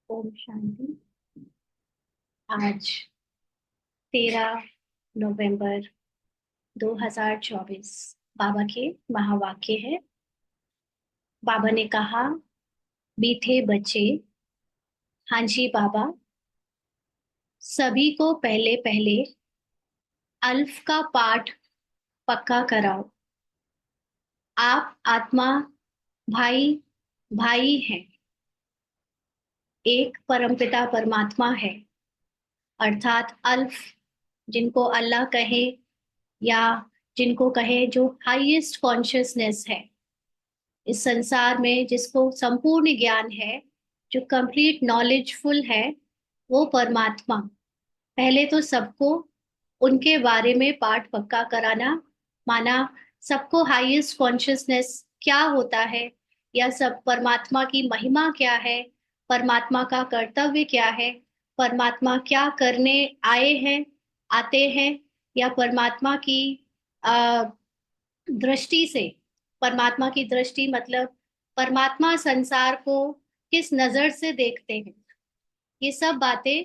ओम शांति। आज 13 नवंबर 2024 बाबा के महावाक्य है। बाबा ने कहा, मीठे बच्चे। हाँ जी बाबा, सभी को पहले पहले अल्फ का पाठ पक्का कराओ। आप आत्मा भाई भाई हैं। एक परमपिता परमात्मा है, अर्थात अल्फ, जिनको अल्लाह कहे या जिनको कहे, जो हाईएस्ट कॉन्शियसनेस है इस संसार में, जिसको संपूर्ण ज्ञान है, जो कंप्लीट नॉलेजफुल है, वो परमात्मा। पहले तो सबको उनके बारे में पाठ पक्का कराना, माना सबको हाईएस्ट कॉन्शियसनेस क्या होता है, या सब परमात्मा की महिमा क्या है, परमात्मा का कर्तव्य क्या है, परमात्मा क्या करने आए हैं, आते हैं, या परमात्मा की आ, दृष्टि से, परमात्मा की दृष्टि मतलब परमात्मा संसार को किस नजर से देखते हैं, ये सब बातें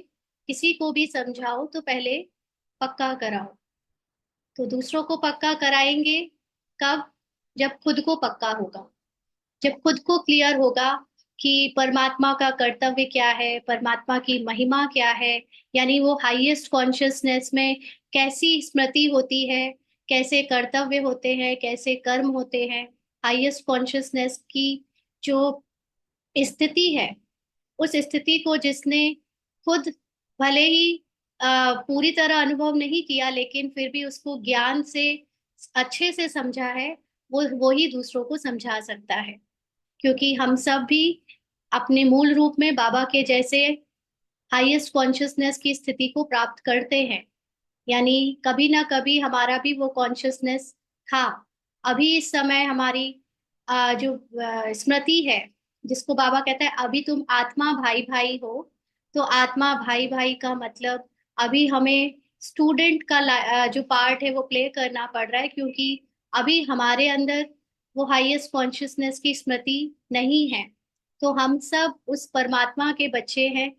किसी को भी समझाओ तो पहले पक्का कराओ। तो दूसरों को पक्का कराएंगे कब? जब खुद को पक्का होगा, जब खुद को क्लियर होगा कि परमात्मा का कर्तव्य क्या है, परमात्मा की महिमा क्या है, यानी वो हाईएस्ट कॉन्शियसनेस में कैसी स्मृति होती है, कैसे कर्तव्य होते हैं, कैसे कर्म होते हैं। हाईएस्ट कॉन्शियसनेस की जो स्थिति है, उस स्थिति को जिसने खुद भले ही पूरी तरह अनुभव नहीं किया, लेकिन फिर भी उसको ज्ञान से अच्छे से समझा है, वो ही दूसरों को समझा सकता है। क्योंकि हम सब भी अपने मूल रूप में बाबा के जैसे हाईएस्ट कॉन्शियसनेस की स्थिति को प्राप्त करते हैं, यानी कभी ना कभी हमारा भी वो कॉन्शियसनेस था। अभी इस समय हमारी जो स्मृति है, जिसको बाबा कहता है अभी तुम आत्मा भाई भाई हो। तो आत्मा भाई भाई का मतलब अभी हमें स्टूडेंट का जो पार्ट है वो प्ले करना पड़ रहा है, क्योंकि अभी हमारे अंदर वो हाईएस्ट कॉन्शियसनेस की स्मृति नहीं है। तो हम सब उस परमात्मा के बच्चे हैं,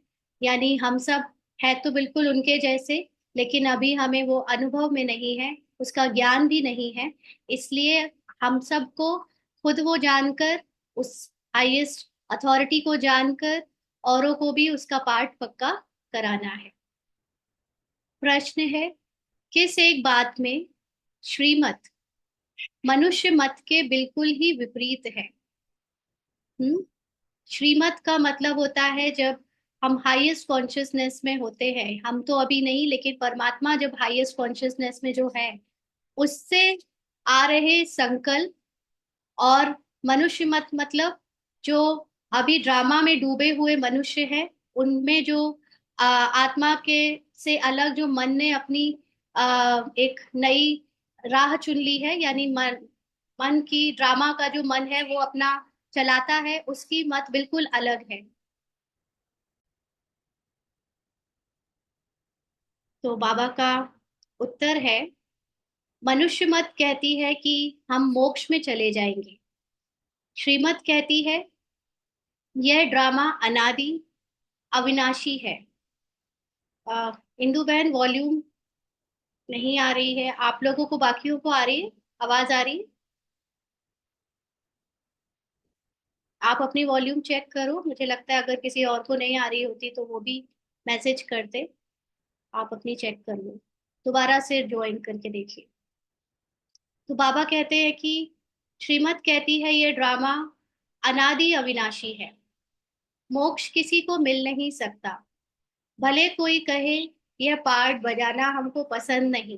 यानी हम सब है तो बिल्कुल उनके जैसे, लेकिन अभी हमें वो अनुभव में नहीं है, उसका ज्ञान भी नहीं है। इसलिए हम सबको खुद वो जानकर, उस हाईएस्ट अथॉरिटी को जानकर औरों को भी उसका पाठ पक्का कराना है। प्रश्न है, किस एक बात में श्रीमत मनुष्य मत के बिल्कुल ही विपरीत है? हम्म श्रीमत का मतलब होता है जब हम हाईएस्ट कॉन्शियसनेस में होते हैं, हम तो अभी नहीं, लेकिन परमात्मा जब हाईएस्ट कॉन्शियसनेस में जो है, उससे आ रहे संकल्प। और मनुष्य मत मतलब जो अभी ड्रामा में डूबे हुए मनुष्य हैं, उनमें जो आत्मा के से अलग जो मन ने अपनी एक नई राह चुन ली है, यानी मन, मन की ड्रामा का जो मन है वो अपना चलाता है, उसकी मत बिल्कुल अलग है। तो बाबा का उत्तर है, मनुष्य मत कहती है कि हम मोक्ष में चले जाएंगे। श्रीमत कहती है यह ड्रामा अनादि अविनाशी है। इंदु बहन, वॉल्यूम नहीं आ रही है आप लोगों को, बाकियों को आ रही है? आवाज आ रही है? आप अपनी वॉल्यूम चेक करो, मुझे लगता है अगर किसी और को नहीं आ रही होती तो वो भी मैसेज करते। आप अपनी चेक कर लो, दोबारा से ज्वाइन करके देखिए। तो बाबा कहते हैं कि श्रीमत कहती है ये ड्रामा अनादि अविनाशी है, मोक्ष किसी को मिल नहीं सकता। भले कोई कहे यह पार्ट बजाना हमको पसंद नहीं,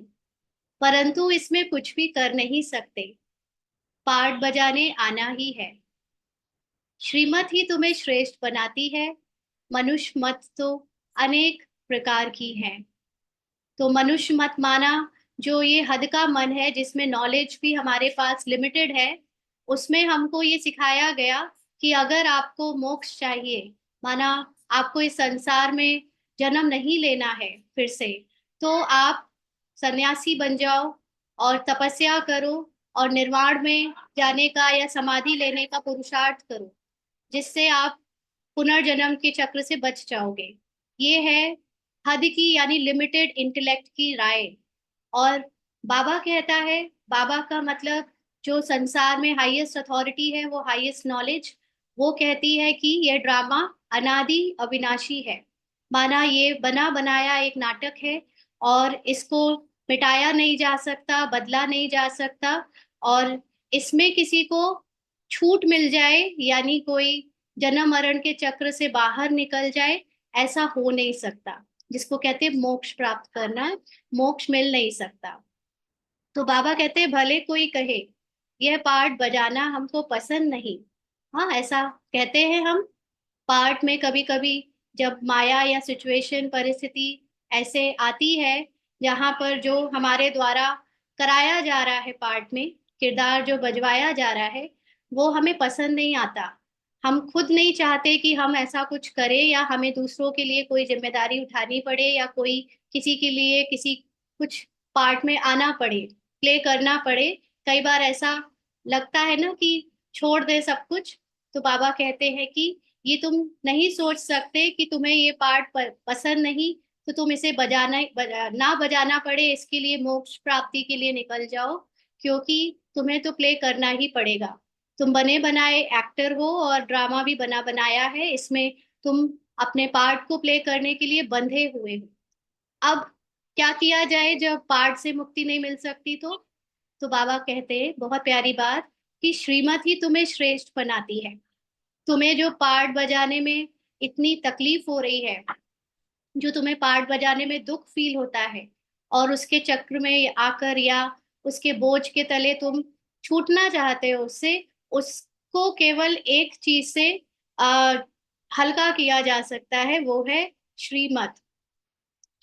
परंतु इसमें कुछ भी कर नहीं सकते, पार्ट बजाने आना ही है। श्रीमत ही तुम्हें श्रेष्ठ बनाती है, मनुष्य मत तो अनेक प्रकार की है। तो मनुष्य मत माना जो ये हद का मन है, जिसमें नॉलेज भी हमारे पास लिमिटेड है, उसमें हमको ये सिखाया गया कि अगर आपको मोक्ष चाहिए, माना आपको इस संसार में जन्म नहीं लेना है फिर से, तो आप सन्यासी बन जाओ और तपस्या करो और निर्वाण में जाने का या समाधि लेने का पुरुषार्थ करो, जिससे आप पुनर्जन्म के चक्र से बच जाओगे। ये है हद की यानी लिमिटेड इंटेलेक्ट की राय। और बाबा कहता है, बाबा का मतलब जो संसार में हाईएस्ट अथॉरिटी है, वो हाईएस्ट नॉलेज, वो कहती है कि यह ड्रामा अनादि अविनाशी है। माना ये बना बनाया एक नाटक है, और इसको मिटाया नहीं जा सकता, बदला नहीं जा सकता। और इसमें किसी को छूट मिल जाए, यानी कोई जन्म मरण के चक्र से बाहर निकल जाए, ऐसा हो नहीं सकता। जिसको कहते हैं मोक्ष प्राप्त करना, मोक्ष मिल नहीं सकता। तो बाबा कहते हैं भले कोई कहे यह पार्ट बजाना हमको पसंद नहीं। हाँ, ऐसा कहते हैं हम। पार्ट में कभी कभी जब माया या सिचुएशन परिस्थिति ऐसे आती है, जहां पर जो हमारे द्वारा कराया जा रहा है, पार्ट में किरदार जो बजवाया जा रहा है, वो हमें पसंद नहीं आता। हम खुद नहीं चाहते कि हम ऐसा कुछ करें, या हमें दूसरों के लिए कोई जिम्मेदारी उठानी पड़े, या कोई किसी के लिए किसी कुछ पार्ट में आना पड़े, प्ले करना पड़े। कई बार ऐसा लगता है ना कि छोड़ दे सब कुछ। तो बाबा कहते हैं कि ये तुम नहीं सोच सकते कि तुम्हें ये पार्ट पसंद नहीं, तो तुम इसे ना बजाना पड़े, इसके लिए मोक्ष प्राप्ति के लिए निकल जाओ। क्योंकि तुम्हें तो प्ले करना ही पड़ेगा। तुम बने बनाए एक्टर हो, और ड्रामा भी बना बनाया है, इसमें तुम अपने पार्ट को प्ले करने के लिए बंधे हुए हो। अब क्या किया जाए जब पार्ट से मुक्ति नहीं मिल सकती? तो बाबा कहते हैं बहुत प्यारी बात, कि श्रीमत ही तुम्हें श्रेष्ठ बनाती है। तुम्हें जो पार्ट बजाने में इतनी तकलीफ हो रही है, जो तुम्हें पार्ट बजाने में दुख फील होता है, और उसके चक्र में आकर या उसके बोझ के तले तुम छूटना चाहते हो उससे, उसको केवल एक चीज से आ, हल्का किया जा सकता है, वो है श्रीमत।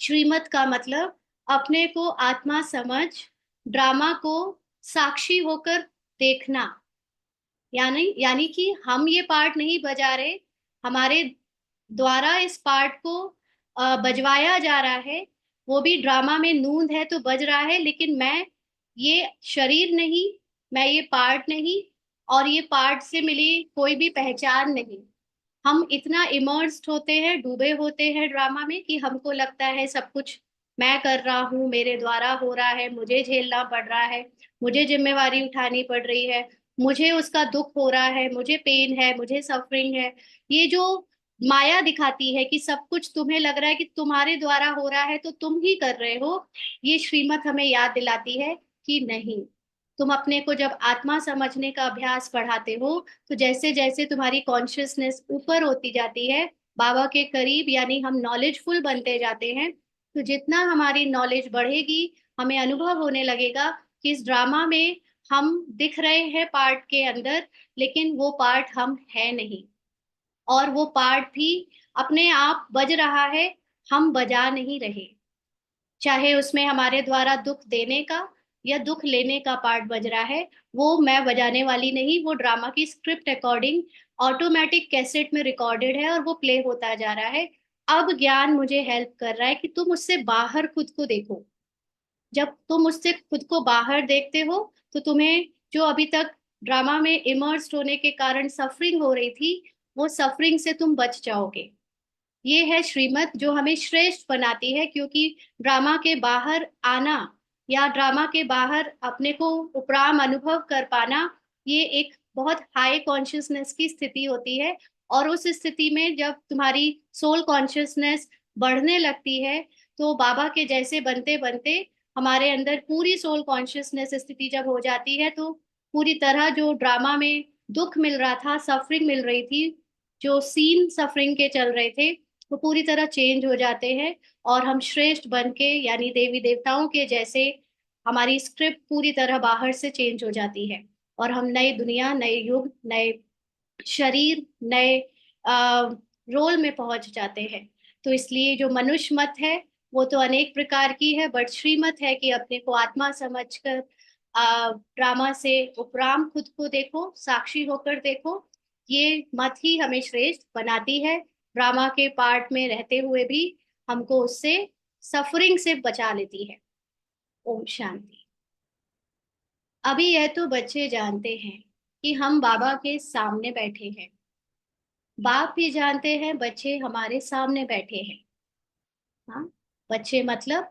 श्रीमत का मतलब अपने को आत्मा समझ, ड्रामा को साक्षी होकर देखना। यानी यानी कि हम ये पार्ट नहीं बजा रहे, हमारे द्वारा इस पार्ट को बजवाया जा रहा है। वो भी ड्रामा में नूंद है तो बज रहा है, लेकिन मैं ये शरीर नहीं, मैं ये पार्ट नहीं, और ये पार्ट से मिली कोई भी पहचान नहीं। हम इतना इमर्स्ड होते हैं, डूबे होते हैं ड्रामा में, कि हमको लगता है सब कुछ मैं कर रहा हूँ, मेरे द्वारा हो रहा है, मुझे झेलना पड़ रहा है, मुझे जिम्मेवारी उठानी पड़ रही है, मुझे उसका दुख हो रहा है, मुझे पेन है, मुझे सफरिंग है। ये जो माया दिखाती है कि सब कुछ तुम्हें लग रहा है कि तुम्हारे द्वारा हो रहा है, तो तुम ही कर रहे हो, ये श्रीमत हमें याद दिलाती है कि नहीं। तुम अपने को जब आत्मा समझने का अभ्यास बढ़ाते हो, तो जैसे जैसे तुम्हारी कॉन्शियसनेस ऊपर होती जाती है, बाबा के करीब, यानी हम नॉलेजफुल बनते जाते हैं, तो जितना हमारी नॉलेज बढ़ेगी, हमें अनुभव होने लगेगा कि इस ड्रामा में हम दिख रहे हैं पार्ट के अंदर, लेकिन वो पार्ट हम है नहीं। और वो पार्ट भी अपने आप बज रहा है, हम बजा नहीं रहे। चाहे उसमें हमारे द्वारा दुख देने का या दुख लेने का पार्ट बज रहा है, वो मैं बजाने वाली नहीं, वो ड्रामा की स्क्रिप्ट अकॉर्डिंग ऑटोमेटिक कैसेट में रिकॉर्डेड है, और वो प्ले होता जा रहा है। अब ज्ञान मुझे हेल्प कर रहा है कि तुम उससे बाहर खुद को देखो। जब तुम उससे खुद को बाहर देखते हो, तो तुम्हें जो अभी तक ड्रामा में इमर्स्ड होने के कारण सफरिंग हो रही थी, वो सफरिंग से तुम बच जाओगे। ये है श्रीमत जो हमें श्रेष्ठ बनाती है, क्योंकि ड्रामा के बाहर आना, या ड्रामा के बाहर अपने को उपराम अनुभव कर पाना, ये एक बहुत हाई कॉन्शियसनेस की स्थिति होती है। और उस स्थिति में जब तुम्हारी सोल कॉन्शियसनेस बढ़ने लगती है, तो बाबा के जैसे बनते बनते हमारे अंदर पूरी सोल कॉन्शियसनेस स्थिति जब हो जाती है, तो पूरी तरह जो ड्रामा में दुख मिल रहा था, सफरिंग मिल रही थी, जो सीन सफरिंग के चल रहे थे, वो पूरी तरह चेंज हो जाते हैं। और हम श्रेष्ठ बन के, यानी देवी देवताओं के जैसे, हमारी स्क्रिप्ट पूरी तरह बाहर से चेंज हो जाती है, और हम नई दुनिया, नए युग, नए शरीर, नए रोल में पहुंच जाते हैं। तो इसलिए जो मनुष्य मत है, वो तो अनेक प्रकार की है, बट श्रीमत है कि अपने को आत्मा समझकर ड्रामा से उपराम खुद को देखो, साक्षी होकर देखो। ये मत ही हमें श्रेष्ठ बनाती है। ड्रामा के पार्ट में रहते हुए भी हमको उससे, सफरिंग से बचा लेती है। ओम शांति। अभी यह तो बच्चे जानते हैं कि हम बाबा के सामने बैठे हैं, बाप भी जानते हैं बच्चे हमारे सामने बैठे हैं। हाँ, बच्चे मतलब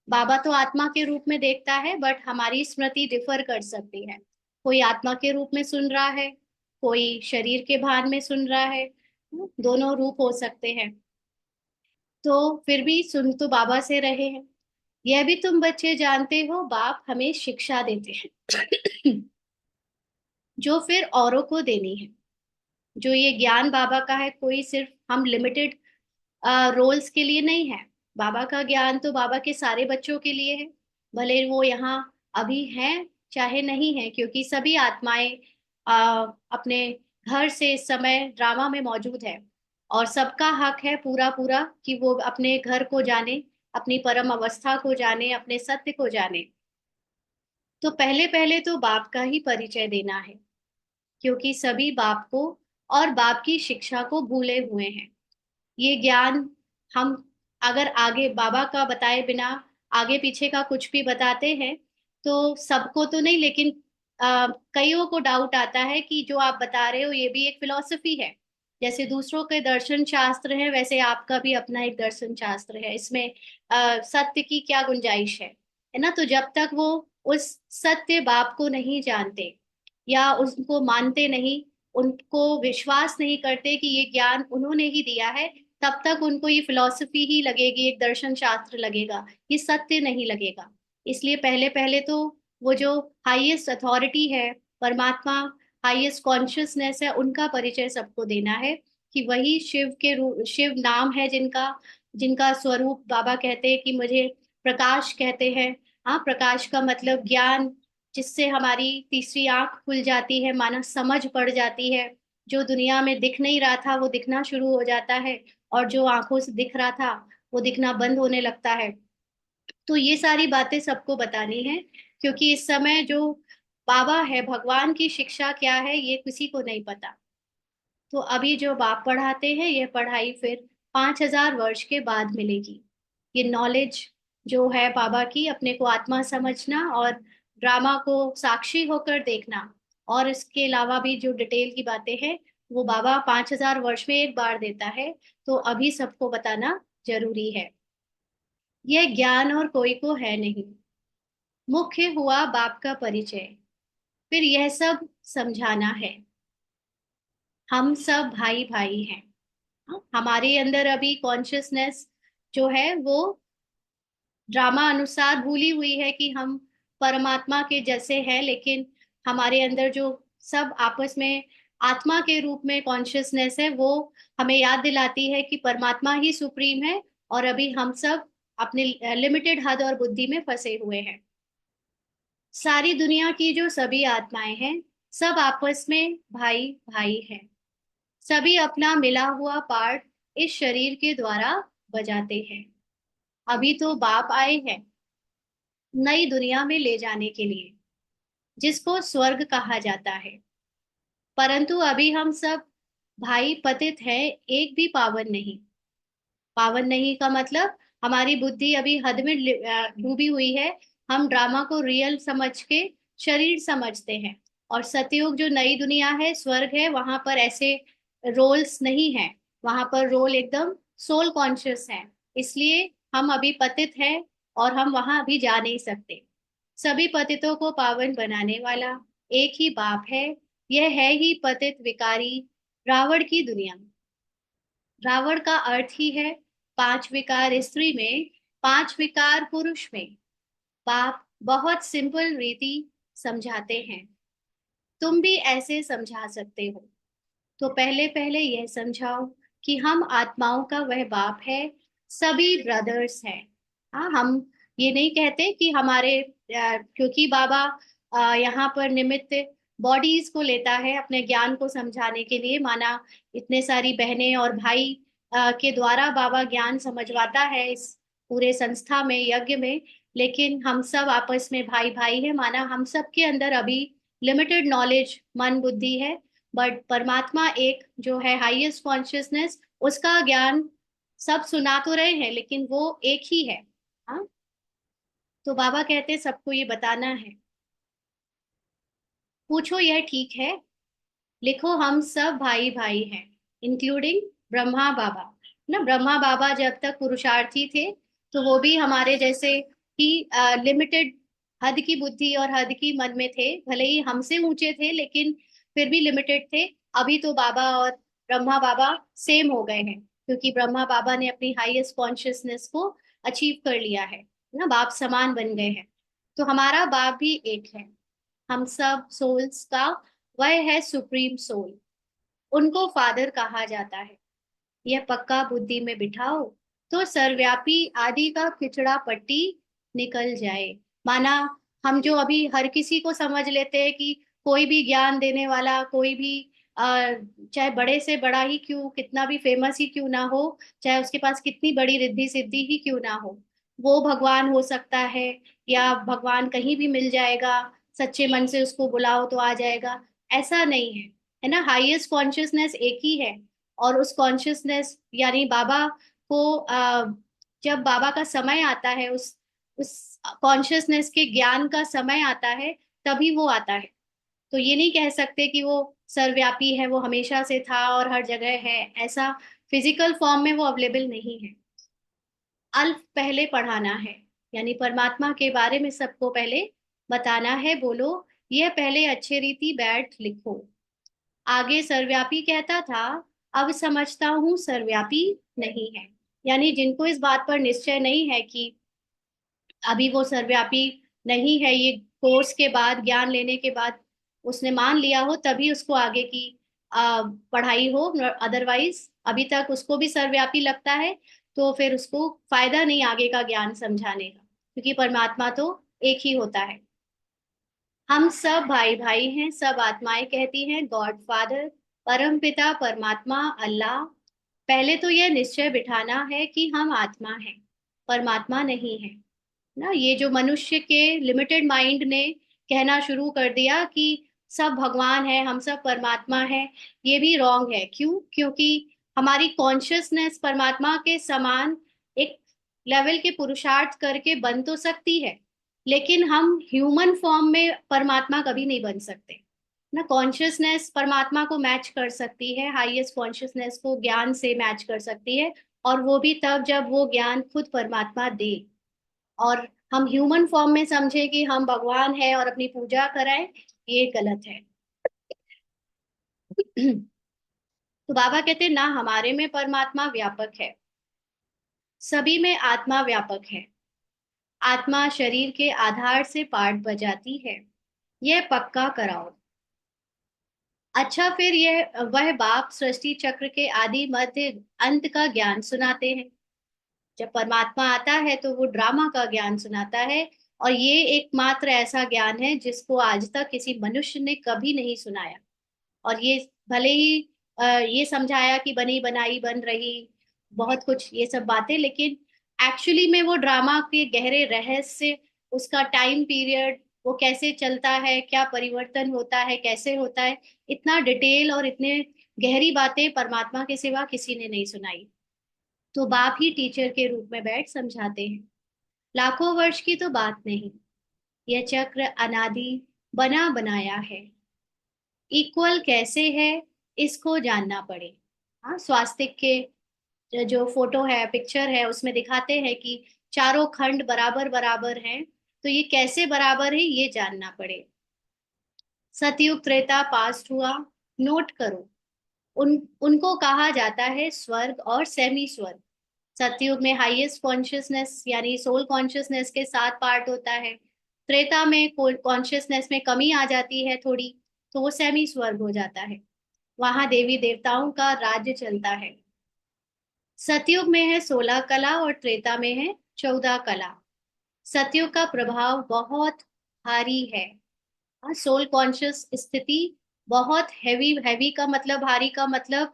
बाबा तो आत्मा के रूप में देखता है, बट हमारी स्मृति डिफर कर सकती है। कोई आत्मा के रूप में सुन रहा है, कोई शरीर के भान में सुन रहा है। दोनों रूप हो सकते हैं। तो फिर भी सुन तो बाबा से रहे हैं। यह भी तुम बच्चे जानते हो, बाप हमें शिक्षा देते हैं जो फिर औरों को देनी है। जो ये ज्ञान बाबा का है, कोई सिर्फ हम लिमिटेड रोल्स के लिए नहीं है। बाबा का ज्ञान तो बाबा के सारे बच्चों के लिए है, भले वो यहाँ अभी हैं चाहे नहीं है, क्योंकि सभी आत्माएं अपने घर से इस समय ड्रामा में मौजूद है। और सबका हक है पूरा पूरा कि वो अपने घर को जाने, अपनी परम अवस्था को जाने, अपने सत्य को जाने। तो पहले पहले तो बाप का ही परिचय देना है, क्योंकि सभी बाप को और बाप की शिक्षा को भूले हुए हैं। ये ज्ञान हम अगर आगे बाबा का बताए बिना आगे पीछे का कुछ भी बताते हैं तो सबको तो नहीं, लेकिन कईयों को डाउट आता है कि जो आप बता रहे हो ये भी एक फिलॉसफी है। जैसे दूसरों के दर्शन शास्त्र है, वैसे आपका भी अपना एक दर्शन शास्त्र है। इसमें सत्य की क्या गुंजाइश है ना? तो जब तक वो उस सत्य बाप को नहीं जानते या उसको मानते नहीं, उनको विश्वास नहीं करते कि ये ज्ञान उन्होंने ही दिया है, तब तक उनको ये फिलॉसफी ही लगेगी, एक दर्शन शास्त्र लगेगा, ये सत्य नहीं लगेगा। इसलिए पहले पहले तो वो जो हाईएस्ट अथॉरिटी है, परमात्मा, हाईएस्ट कॉन्शियसनेस है, उनका परिचय सबको देना है कि वही शिव के रूप, शिव नाम है जिनका, जिनका स्वरूप बाबा कहते हैं कि मुझे प्रकाश कहते हैं। हाँ, प्रकाश का मतलब ज्ञान, जिससे हमारी तीसरी आंख खुल जाती है, माना समझ पड़ जाती है। जो दुनिया में दिख नहीं रहा था वो दिखना शुरू हो जाता है, और जो आंखों से दिख रहा था वो दिखना बंद होने लगता है। तो ये सारी बातें सबको बतानी है, क्योंकि इस समय जो बाबा है, भगवान की शिक्षा क्या है ये किसी को नहीं पता। तो अभी जो बाप पढ़ाते हैं ये पढ़ाई फिर 5,000 वर्ष के बाद मिलेगी। ये नॉलेज जो है बाबा की, अपने को आत्मा समझना और ड्रामा को साक्षी होकर देखना, और इसके अलावा भी जो डिटेल की बातें हैं वो बाबा 5,000 वर्ष में एक बार देता है। तो अभी सबको बताना जरूरी है। यह ज्ञान और कोई को है नहीं, मुख्य हुआ बाप का परिचय, फिर यह सब समझाना है। हम सब भाई भाई हैं। हाँ, हमारे अंदर अभी कॉन्शियसनेस जो है वो ड्रामा अनुसार भूली हुई है कि हम परमात्मा के जैसे हैं, लेकिन हमारे अंदर जो सब आपस में आत्मा के रूप में कॉन्शियसनेस है वो हमें याद दिलाती है कि परमात्मा ही सुप्रीम है, और अभी हम सब अपने लिमिटेड हद और बुद्धि में फंसे हुए हैं। सारी दुनिया की जो सभी आत्माएं हैं, सब आपस में भाई भाई हैं। सभी अपना मिला हुआ पार्ट इस शरीर के द्वारा बजाते हैं। अभी तो बाप आए हैं नई दुनिया में ले जाने के लिए, जिसको स्वर्ग कहा जाता है। परंतु अभी हम सब भाई पतित हैं, एक भी पावन नहीं। पावन नहीं का मतलब हमारी बुद्धि अभी हद में डूबी हुई है। हम ड्रामा को रियल समझ के शरीर समझते हैं। और सतयुग जो नई दुनिया है, स्वर्ग है, वहां पर ऐसे रोल्स नहीं है। वहां पर रोल एकदम सोल कॉन्शियस है। इसलिए हम अभी पतित हैं और हम वहां अभी जा नहीं सकते। सभी पतितों को पावन बनाने वाला एक ही बाप है। यह है ही पतित विकारी रावण की दुनिया। रावण का अर्थ ही है 5 विकार स्त्री में, 5 विकार पुरुष में। बाप बहुत सिंपल रीति समझाते हैं, तुम भी ऐसे समझा सकते हो। तो पहले पहले यह समझाओ कि हम आत्माओं का वह बाप है, सभी ब्रदर्स हैं। हाँ, हम ये नहीं कहते कि हमारे क्योंकि बाबा यहाँ पर निमित्त बॉडीज को लेता है अपने ज्ञान को समझाने के लिए, माना इतने सारी बहनें और भाई के द्वारा बाबा ज्ञान समझवाता है इस पूरे संस्था में, यज्ञ में। लेकिन हम सब आपस में भाई भाई है, माना हम सब के अंदर अभी लिमिटेड नॉलेज, मन बुद्धि है, बट परमात्मा एक जो है हाईएस्ट कॉन्शियसनेस, उसका ज्ञान सब सुना तो रहे हैं लेकिन वो एक ही है। हाँ, तो बाबा कहते हैं सबको ये बताना है। पूछो यह ठीक है, लिखो हम सब भाई भाई हैं। इंक्लूडिंग ब्रह्मा बाबा। ना ब्रह्मा बाबा जब तक पुरुषार्थी थे तो वो भी हमारे जैसे ही लिमिटेड हद की बुद्धि और हद की मन में थे, भले ही हमसे ऊंचे थे लेकिन फिर भी लिमिटेड थे। अभी तो बाबा और ब्रह्मा बाबा सेम हो गए हैं, क्योंकि ब्रह्मा बाबा ने अपनी हाईएस्ट कॉन्शियसनेस को अचीव कर लिया है ना, बाप समान बन गए हैं। तो हमारा बाप भी एक है, हम सब सोल्स का वह है सुप्रीम सोल, उनको फादर कहा जाता है। यह पक्का बुद्धि में बिठाओ तो सर्वव्यापी आदि का खिचड़ा पट्टी निकल जाए। माना हम जो अभी हर किसी को समझ लेते हैं कि कोई भी ज्ञान देने वाला, कोई भी चाहे बड़े से बड़ा ही क्यों, कितना भी फेमस ही क्यों ना हो, चाहे उसके पास कितनी बड़ी रिद्धि सिद्धि ही क्यों ना हो, वो भगवान हो सकता है, या भगवान कहीं भी मिल जाएगा, सच्चे मन से उसको बुलाओ तो आ जाएगा। ऐसा नहीं है, है ना। हाईएस्ट कॉन्शियसनेस एक ही है, और उस कॉन्शियसनेस यानी बाबा को जब बाबा का समय आता है, उस कॉन्शियसनेस के ज्ञान का समय आता है, तभी वो आता है। तो ये नहीं कह सकते कि वो सर्वव्यापी है, वो हमेशा से था और हर जगह है, ऐसा फिजिकल फॉर्म में वो अवेलेबल नहीं है। अल्फ पहले पढ़ाना है, यानी परमात्मा के बारे में सबको पहले बताना है। बोलो यह पहले अच्छे रीति बैठ लिखो। आगे सर्वव्यापी कहता था, अब समझता हूँ सर्वव्यापी नहीं है। यानी जिनको इस बात पर निश्चय नहीं है कि अभी वो सर्वव्यापी नहीं है, ये कोर्स के बाद, ज्ञान लेने के बाद उसने मान लिया हो, तभी उसको आगे की पढ़ाई हो। अदरवाइज अभी तक उसको भी सर्वव्यापी लगता है, तो फिर उसको फायदा नहीं आगे का ज्ञान समझाने का, क्योंकि परमात्मा तो एक ही होता है। हम सब भाई भाई हैं, सब आत्माएं कहती हैं गॉड फादर, परम पिता परमात्मा अल्लाह। पहले तो यह निश्चय बिठाना है कि हम आत्मा हैं, परमात्मा नहीं है। ना ये जो मनुष्य के लिमिटेड माइंड ने कहना शुरू कर दिया कि सब भगवान है, हम सब परमात्मा है, ये भी रॉन्ग है। क्यों? क्योंकि हमारी कॉन्शियसनेस परमात्मा के समान एक लेवल के पुरुषार्थ करके बन तो सकती है, लेकिन हम ह्यूमन फॉर्म में परमात्मा कभी नहीं बन सकते। ना कॉन्शियसनेस परमात्मा को मैच कर सकती है, हाईएस्ट कॉन्शियसनेस को ज्ञान से मैच कर सकती है, और वो भी तब जब वो ज्ञान खुद परमात्मा दे, और हम ह्यूमन फॉर्म में समझे कि हम भगवान है और अपनी पूजा कराएं, ये गलत है। तो बाबा कहते हैं ना, हमारे में परमात्मा व्यापक है, सभी में आत्मा व्यापक है। आत्मा शरीर के आधार से पाठ बजाती है, यह पक्का कराओ। अच्छा, फिर यह वह बाप सृष्टि चक्र के आदि मध्य अंत का ज्ञान सुनाते हैं। जब परमात्मा आता है तो वो ड्रामा का ज्ञान सुनाता है, और ये एकमात्र ऐसा ज्ञान है जिसको आज तक किसी मनुष्य ने कभी नहीं सुनाया। और ये भले ही ये समझाया कि बनी बनाई बन रही, बहुत कुछ ये सब बातें, लेकिन एक्चुअली में वो ड्रामा के गहरे रहस्य, उसका टाइम पीरियड, वो कैसे चलता है, क्या परिवर्तन होता है, कैसे होता है, इतना डिटेल और इतने गहरी बातें परमात्मा के सिवा किसी ने नहीं सुनाई। तो बाप ही टीचर के रूप में बैठ समझाते हैं। लाखों वर्ष की तो बात नहीं, यह चक्र अनादि बना बनाया है। इक्वल कैसे है इसको जानना पड़े। हाँ, स्वास्तिक के जो फोटो है, पिक्चर है, उसमें दिखाते हैं कि चारों खंड बराबर बराबर हैं, तो ये कैसे बराबर है ये जानना पड़े। सतयुग त्रेता पास्ट हुआ, नोट करो। उनको कहा जाता है स्वर्ग और सेमी स्वर्ग। सतयुग में हाईएस्ट कॉन्शियसनेस यानी सोल कॉन्शियसनेस के 7 पार्ट होता है। त्रेता में कॉन्शियसनेस में कमी आ जाती है थोड़ी, तो वो सेमी स्वर्ग हो जाता है, वहां देवी देवताओं का राज्य चलता है। सतयुग में है 16 कला और त्रेता में है 14 कला। सतयुग का प्रभाव बहुत भारी है। सोल कॉन्शियस स्थिति बहुत हैवी, हैवी का मतलब भारी का मतलब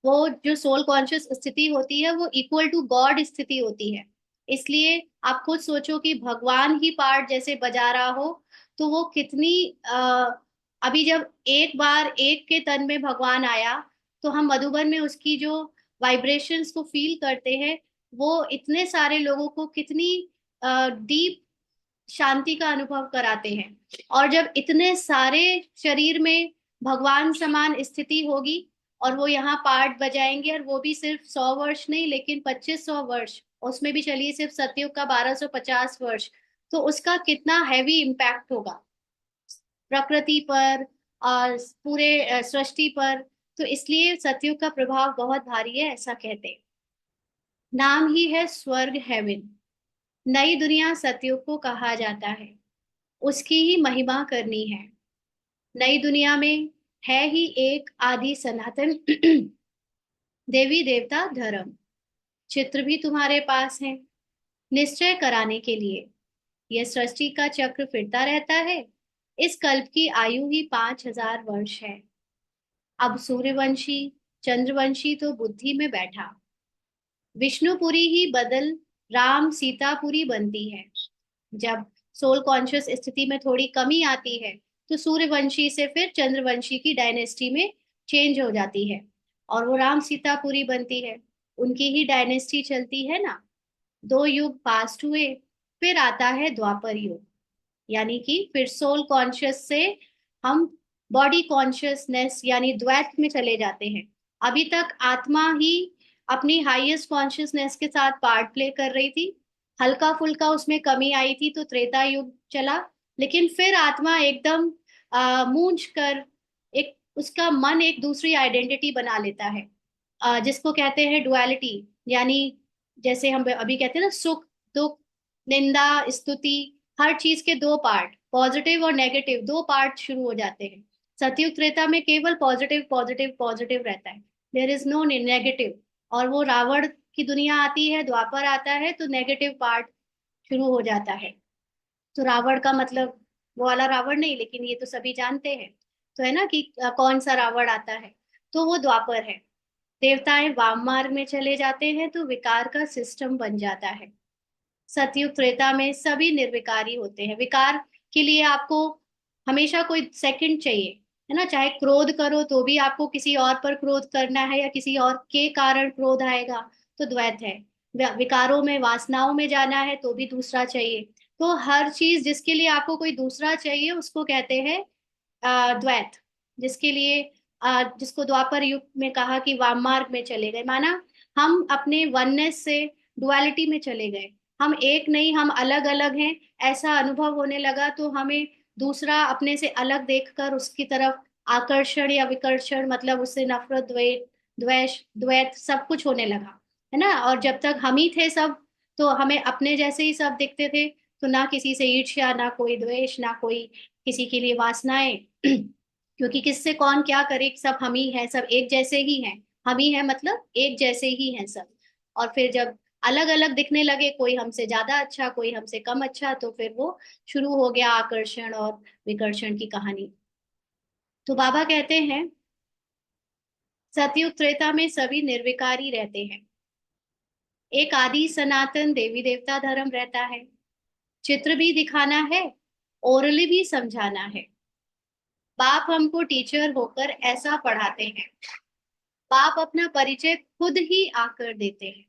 वो जो सोल कॉन्शियस स्थिति होती है वो इक्वल टू गॉड स्थिति होती है। इसलिए आप खुद सोचो कि भगवान ही पार्ट जैसे बजा रहा हो, तो वो कितनी अभी जब एक बार एक के तन में भगवान आया, तो हम मधुबन में उसकी जो वाइब्रेशंस को फील करते हैं, वो इतने सारे लोगों को कितनी डीप शांति का अनुभव कराते हैं। और जब इतने सारे शरीर में भगवान समान स्थिति होगी, और वो यहाँ पार्ट बजाएंगे, और वो भी सिर्फ 100 वर्ष नहीं, लेकिन 2500 वर्ष, उसमें भी चलिए सिर्फ सतयुग का 1250 वर्ष। तो उसका कितना हैवी इम्पैक्ट होगा प्रकृति पर और पूरे सृष्टि पर। तो इसलिए सतयुग का प्रभाव बहुत भारी है, ऐसा कहते हैं। नाम ही है स्वर्ग, हेवन। नई दुनिया सतयुग को कहा जाता है, उसकी ही महिमा करनी है। नई दुनिया में है ही एक आदि सनातन देवी देवता धर्म। चित्र भी तुम्हारे पास है निश्चय कराने के लिए। यह सृष्टि का चक्र फिरता रहता है। इस कल्प की आयु ही 5000 वर्ष है। अब सूर्यवंशी चंद्रवंशी तो बुद्धि में बैठा, विष्णुपुरी ही बदल राम सीतापुरी बनती है। जब सोल कॉन्शियस स्थिति में थोड़ी कमी आती है, तो सूर्यवंशी से फिर चंद्रवंशी की डायनेस्टी में चेंज हो जाती है, और वो राम सीतापुरी बनती है। उनकी ही डायनेस्टी चलती है ना। 2 युग पास्ट हुए, फिर आता है द्वापर युग, यानी कि फिर सोल कॉन्शियस से हम बॉडी कॉन्शियसनेस यानी द्वैत में चले जाते हैं। अभी तक आत्मा ही अपनी हाईएस्ट कॉन्शियसनेस के साथ पार्ट प्ले कर रही थी, हल्का फुल्का उसमें कमी आई थी तो त्रेता युग चला। लेकिन फिर आत्मा एकदम मूंझ कर एक उसका मन एक दूसरी आइडेंटिटी बना लेता है, जिसको कहते हैं डुअलिटी। यानी जैसे हम अभी कहते हैं ना, सुख दुख, निंदा स्तुति, हर चीज के 2 पार्ट, पॉजिटिव और नेगेटिव 2 पार्ट शुरू हो जाते हैं। सतयुग त्रेता में केवल पॉजिटिव पॉजिटिव पॉजिटिव रहता है, देयर इज नो नेगेटिव। और वो रावण की दुनिया आती है, द्वापर आता है तो नेगेटिव पार्ट शुरू हो जाता है। तो रावण का मतलब वो वाला रावण नहीं, लेकिन ये तो सभी जानते हैं। तो है ना कि कौन सा रावण आता है, तो वो द्वापर है। देवताएं वाम मार्ग में चले जाते हैं तो विकार का सिस्टम बन जाता है। सतयुग त्रेता में सभी निर्विकारी होते हैं। विकार के लिए आपको हमेशा कोई सेकंड चाहिए, है ना। चाहे क्रोध करो तो भी आपको किसी और पर क्रोध करना है, या किसी और के कारण क्रोध आएगा, तो द्वैत है। विकारों में वासनाओं में जाना है तो भी दूसरा चाहिए। तो हर चीज जिसके लिए आपको कोई दूसरा चाहिए उसको कहते हैं द्वैत। जिसके लिए जिसको द्वापर युग में कहा कि वाम मार्ग में चले गए, माना हम अपने वननेस से डुअलिटी में चले गए। हम एक नहीं, हम अलग अलग हैं, ऐसा अनुभव होने लगा। तो हमें दूसरा अपने से अलग देखकर उसकी तरफ आकर्षण या विकर्षण, मतलब उससे नफरत, द्वेष द्वैत सब कुछ होने लगा, है ना। और जब तक हम ही थे सब, तो हमें अपने जैसे ही सब दिखते थे। तो ना किसी से ईर्ष्या, ना कोई द्वेष, ना कोई किसी के लिए वासनाएं क्योंकि किससे कौन क्या करे, सब हम ही हैं, सब एक जैसे ही हैं। हम ही हैं मतलब एक जैसे ही हैं सब। और फिर जब अलग अलग दिखने लगे, कोई हमसे ज्यादा अच्छा, कोई हमसे कम अच्छा, तो फिर वो शुरू हो गया आकर्षण और विकर्षण की कहानी। तो बाबा कहते हैं सतयुग त्रेता में सभी निर्विकारी रहते हैं। एक आदि सनातन देवी देवता धर्म रहता है। चित्र भी दिखाना है, ओरली भी समझाना है। बाप हमको टीचर होकर ऐसा पढ़ाते हैं। बाप अपना परिचय खुद ही आकर देते हैं।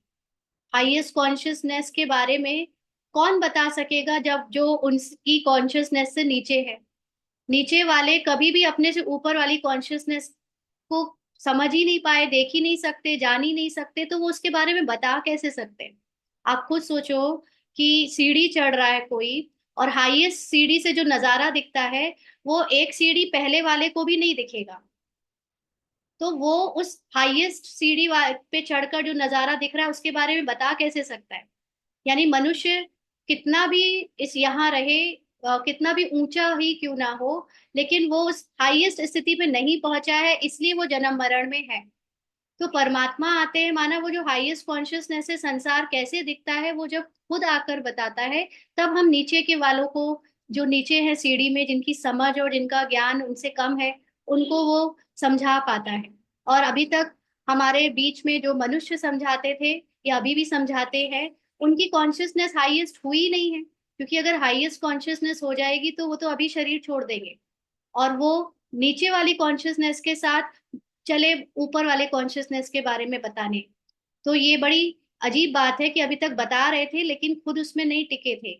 हाईएस्ट कॉन्शियसनेस के बारे में कौन बता सकेगा जब जो उनकी कॉन्शियसनेस से नीचे है। नीचे वाले कभी भी अपने से ऊपर वाली कॉन्शियसनेस को समझ ही नहीं पाए, देख ही नहीं सकते, जान ही नहीं सकते, तो वो उसके बारे में बता कैसे सकते हैं। आप खुद सोचो कि सीढ़ी चढ़ रहा है कोई, और हाईएस्ट सीढ़ी से जो नजारा दिखता है, वो एक सीढ़ी पहले वाले को भी नहीं दिखेगा। तो वो उस हाईएस्ट सीढ़ी पे चढ़कर जो नजारा दिख रहा है उसके बारे में बता कैसे सकता है। यानी मनुष्य कितना भी इस यहाँ रहे, कितना भी ऊंचा ही क्यों ना हो, लेकिन वो उस हाईएस्ट स्थिति पे नहीं पहुंचा है, इसलिए वो जन्म मरण में है। तो परमात्मा आते हैं, माना वो जो हाईएस्ट कॉन्शियसनेस है, संसार कैसे दिखता है, वो जब खुद आकर बताता है, तब हम नीचे के वालों को, जो नीचे है सीढ़ी में, जिनकी समझ और जिनका ज्ञान उनसे कम है, उनको वो समझा पाता है। और अभी तक हमारे बीच में जो मनुष्य समझाते थे या अभी भी समझाते हैं, उनकी कॉन्शियसनेस हाईएस्ट हुई नहीं है। क्योंकि अगर हाईएस्ट कॉन्शियसनेस हो जाएगी तो वो तो अभी शरीर छोड़ देंगे, और वो नीचे वाली कॉन्शियसनेस के साथ चले ऊपर वाले कॉन्शियसनेस के बारे में बताने। तो ये बड़ी अजीब बात है कि अभी तक बता रहे थे लेकिन खुद उसमें नहीं टिके थे।